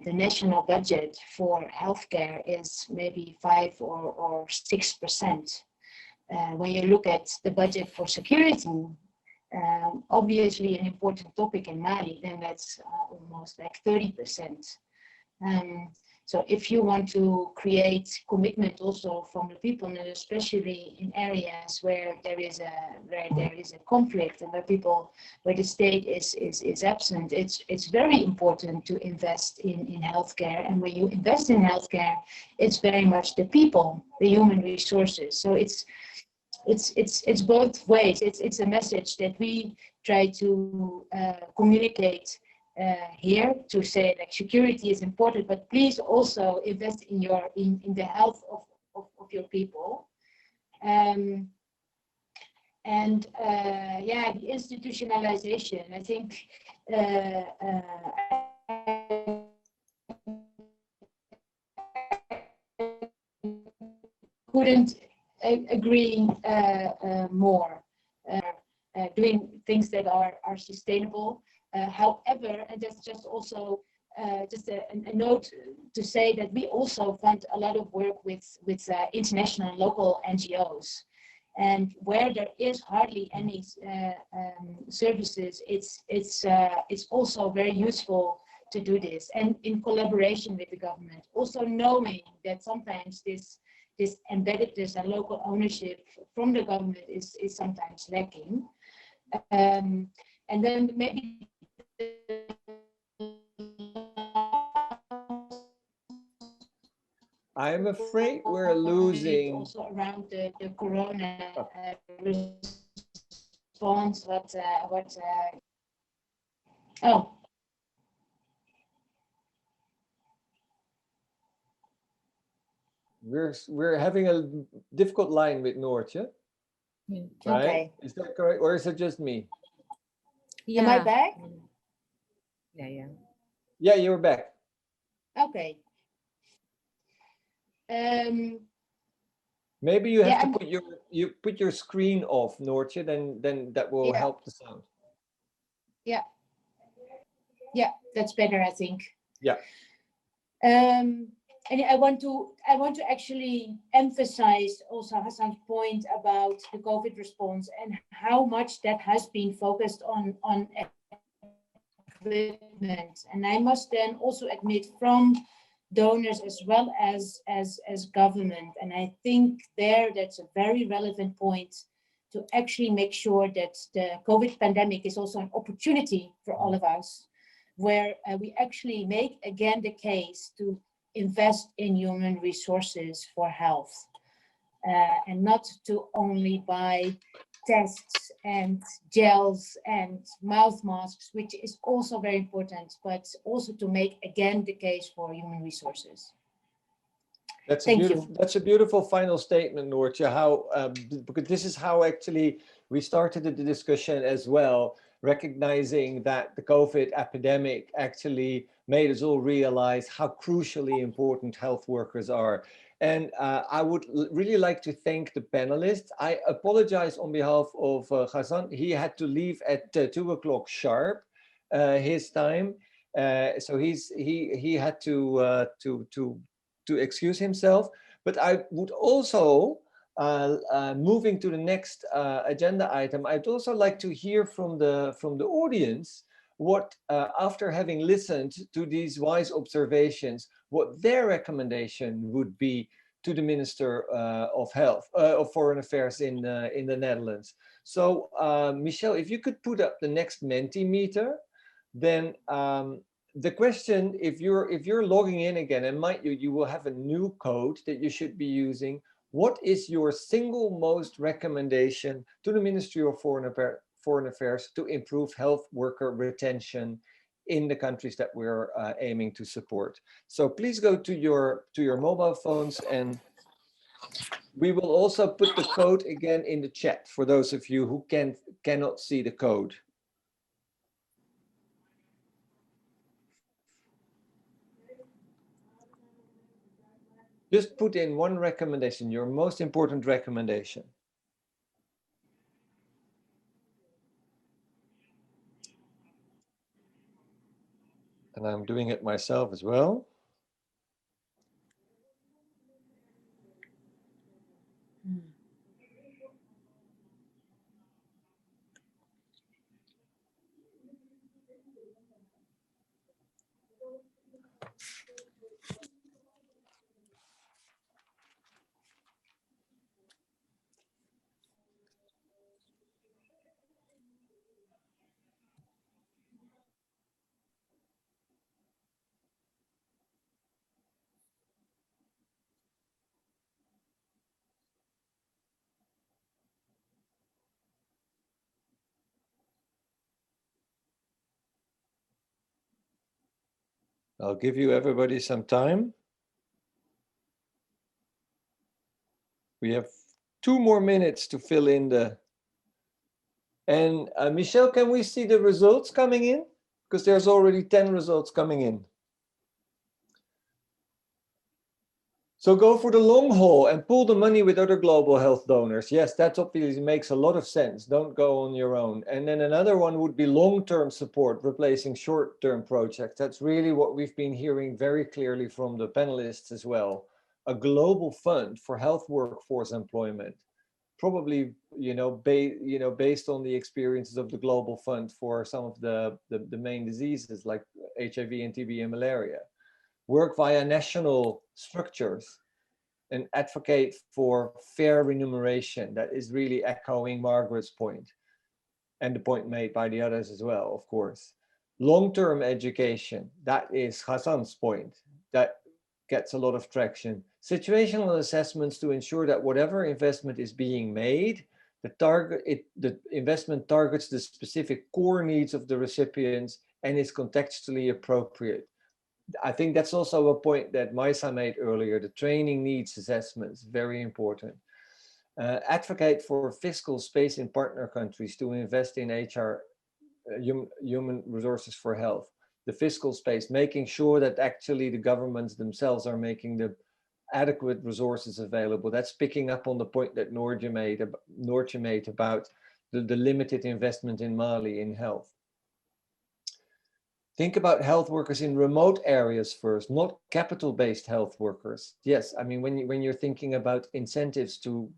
G: the national budget for healthcare is maybe 5 or 6%. When you look at the budget for security, obviously an important topic in Mali, then that's almost like 30%. So if you want to create commitment also from the people, and especially in areas where there is a conflict and where the state is absent, it's very important to invest in healthcare. And when you invest in healthcare, it's very much the people, the human resources. So it's both ways. It's a message that we try to communicate here, to say like security is important, but please also invest in the health of your people. The institutionalization, I think couldn't agree more. Doing things that are sustainable. However, and that's just also just a note to say that we also fund a lot of work with international and local NGOs, and where there is hardly any services, it's also very useful to do this, and in collaboration with the government. Also knowing that sometimes this embeddedness and local ownership from the government is sometimes lacking, and then maybe.
B: I'm afraid we're losing.
G: Also around the corona response.
B: We're having a difficult line with Noortje. Right?
G: Okay.
B: Is that correct, or is it just me?
E: Yeah.
G: Am I back?
E: Yeah.
B: Yeah, you're back.
G: Okay.
B: Maybe you have to put your screen off, Noortje, then that will help the sound.
G: Yeah, that's better, I think.
B: Yeah.
G: And I want to actually emphasize also Hassan's point about the COVID response and how much that has been focused on equipment. And I must then also admit, from donors as well as government. And I think that's a very relevant point to actually make sure that the COVID pandemic is also an opportunity for all of us, where we actually make again the case to invest in human resources for health, and not to only buy tests and gels and mouth masks, which is also very important, but also to make again the case for human resources.
B: That's
G: Thank
B: a
G: you.
B: beautiful, that's a beautiful final statement, Noortje, how, because this is how actually we started the discussion as well, recognizing that the COVID epidemic actually made us all realize how crucially important health workers are. And I would really like to thank the panelists. I apologize on behalf of Ghassan. He had to leave at 2 o'clock sharp, his time. So he had to excuse himself, but I would also, moving to the next agenda item, I'd also like to hear from the audience what, after having listened to these wise observations, what their recommendation would be to the Minister of Health, of Foreign Affairs in the Netherlands. So, Michelle, if you could put up the next Menti Meter, then the question, if you're logging in again, and mind you, you will have a new code that you should be using. What is your single most recommendation to the Ministry of Foreign Affairs to improve health worker retention in the countries that we're aiming to support? So please go to your mobile phones, and we will also put the code again in the chat for those of you who cannot see the code. Just put in one recommendation, your most important recommendation. And I'm doing it myself as well. I'll give you everybody some time. We have 2 more minutes to fill in the... And Michelle, can we see the results coming in? Because there's already 10 results coming in. So go for the long haul and pool the money with other global health donors. Yes, that obviously makes a lot of sense. Don't go on your own. And then another one would be long-term support, replacing short-term projects. That's really what we've been hearing very clearly from the panelists as well. A global fund for health workforce employment, probably, based on the experiences of the Global Fund for some of the main diseases like HIV and TB and malaria. Work via national structures and advocate for fair remuneration. That is really echoing Margaret's point and the point made by the others as well, of course. Long-term education, that is Ghassan's point. That gets a lot of traction. Situational assessments to ensure that whatever investment is being made, the investment targets the specific core needs of the recipients and is contextually appropriate. I think that's also a point that Maisa made earlier. The training needs assessments, very important. Advocate for fiscal space in partner countries to invest in human resources for health. The fiscal space, making sure that actually the governments themselves are making the adequate resources available. That's picking up on the point that Noortje made about the limited investment in Mali in health. Think about health workers in remote areas first, not capital-based health workers. Yes, I mean, when you're thinking about incentives to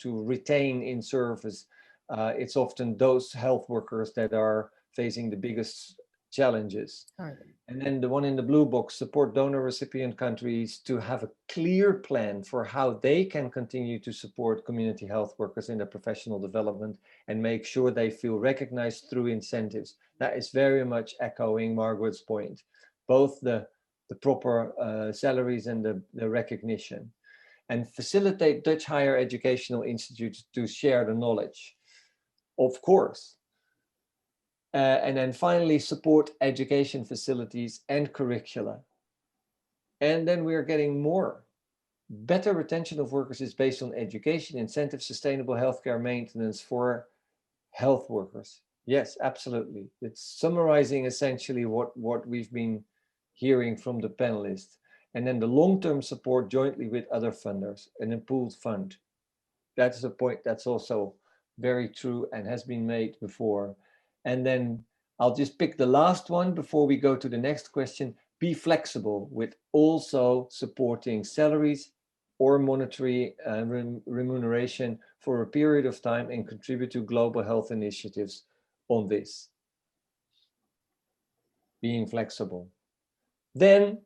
B: retain in service, it's often those health workers that are facing the biggest challenges. Right. And then the one in the blue box, support donor recipient countries to have a clear plan for how they can continue to support community health workers in their professional development and make sure they feel recognized through incentives. That is very much echoing Margaret's point, both the proper salaries and the recognition, and facilitate Dutch higher educational institutes to share the knowledge. of course. And then finally, support education facilities and curricula. And then we are getting more. Better retention of workers is based on education, incentive, sustainable healthcare maintenance for health workers. Yes, absolutely. It's summarizing essentially what we've been hearing from the panelists. And then the long-term support jointly with other funders, an pooled fund. That's a point that's also very true and has been made before. And then I'll just pick the last one before we go to the next question. Be flexible with also supporting salaries or monetary remuneration for a period of time and contribute to global health initiatives on this. Being flexible. Then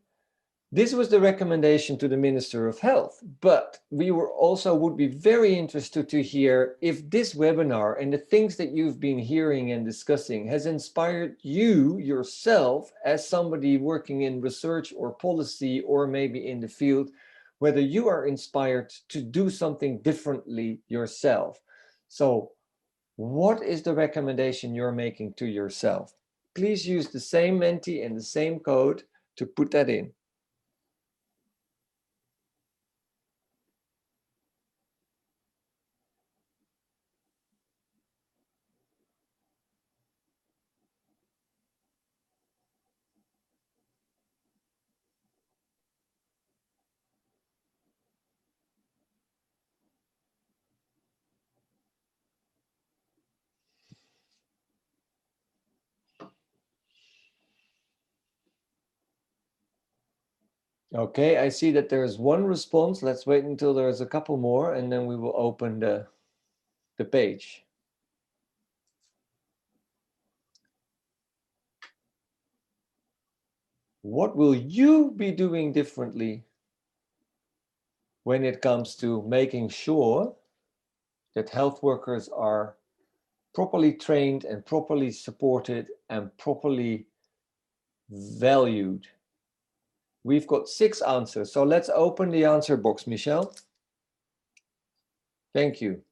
B: this was the recommendation to the Minister of Health, but we would be very interested to hear if this webinar and the things that you've been hearing and discussing has inspired you yourself as somebody working in research or policy or maybe in the field, whether you are inspired to do something differently yourself. So what is the recommendation you're making to yourself? Please use the same Menti and the same code to put that in. Okay, I see that there is one response. Let's wait until there's a couple more and then we will open the page. What will you be doing differently when it comes to making sure that health workers are properly trained and properly supported and properly valued? We've got 6 answers, so let's open the answer box, Michelle. Thank you.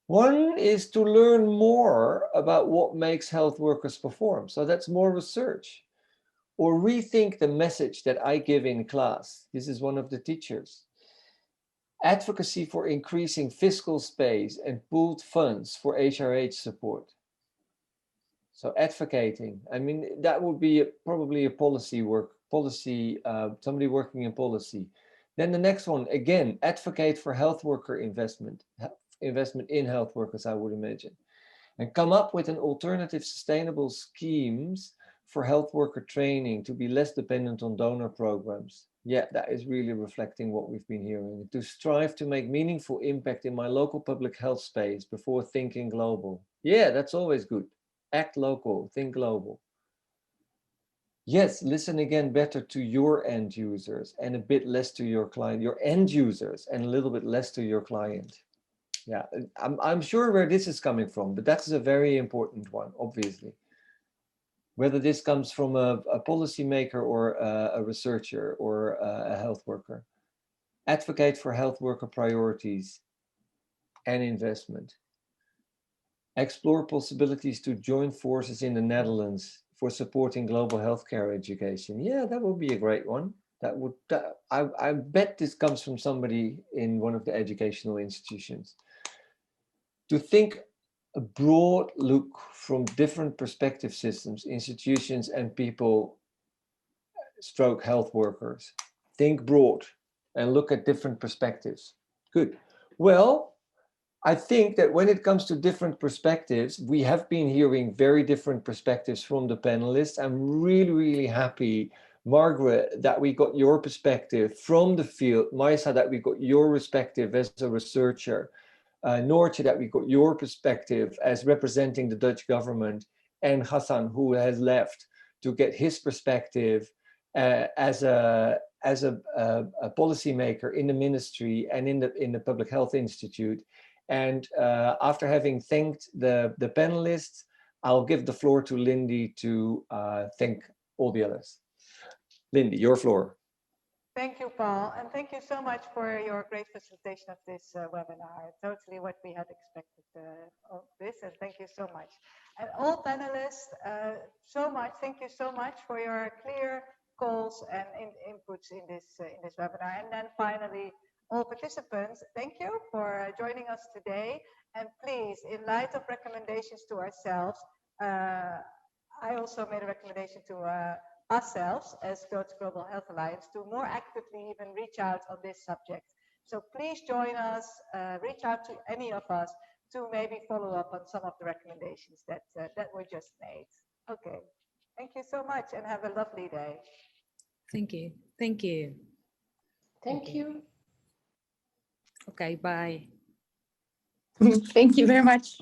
B: One is to learn more about what makes health workers perform. So that's more research. Or rethink the message that I give in class. This is one of the teachers. Advocacy for increasing fiscal space and pooled funds for HRH support. So advocating, I mean, that would be probably a somebody working in policy. Then the next one, again, advocate for health worker investment in health workers, I would imagine. And come up with an alternative sustainable schemes for health worker training to be less dependent on donor programs. Yeah, that is really reflecting what we've been hearing. To strive to make meaningful impact in my local public health space before thinking global. Yeah, that's always good. Act local, think global. Yes, listen again better to your end users and a bit less to your client, your end users, and a little bit less to your client. Yeah, I'm sure where this is coming from, but that's a very important one, obviously. Whether this comes from a policymaker or a researcher or a health worker. Advocate for health worker priorities and investment. Explore possibilities to join forces in the Netherlands for supporting global healthcare education. Yeah, that would be a great one. I bet this comes from somebody in one of the educational institutions. To think a broad look from different perspective systems, institutions, and people, stroke health workers. Think broad and look at different perspectives. Good. Well, I think that when it comes to different perspectives, we have been hearing very different perspectives from the panelists. I'm really, really happy, Margaret, that we got your perspective from the field. Maisa, that we got your perspective as a researcher. Noortje, that we got your perspective as representing the Dutch government. And Hassan, who has left, to get his perspective as a policymaker in the ministry and in the Public Health Institute. And after having thanked the panelists, I'll give the floor to Lindy to thank all the others. Lindy, your floor.
A: Thank you, Paul, and thank you so much for your great facilitation of this webinar. Totally what we had expected of this, and thank you so much. And all panelists, thank you so much for your clear calls and inputs in this webinar. And then finally, all participants, thank you for joining us today. And please, in light of recommendations to ourselves, I also made a recommendation to ourselves as Coach Global Health Alliance to more actively even reach out on this subject. So please join us, reach out to any of us to maybe follow up on some of the recommendations that were just made. Okay, thank you so much and have a lovely day.
E: Thank you. Thank you.
D: Thank you.
E: Okay, bye.
H: Thank you very much.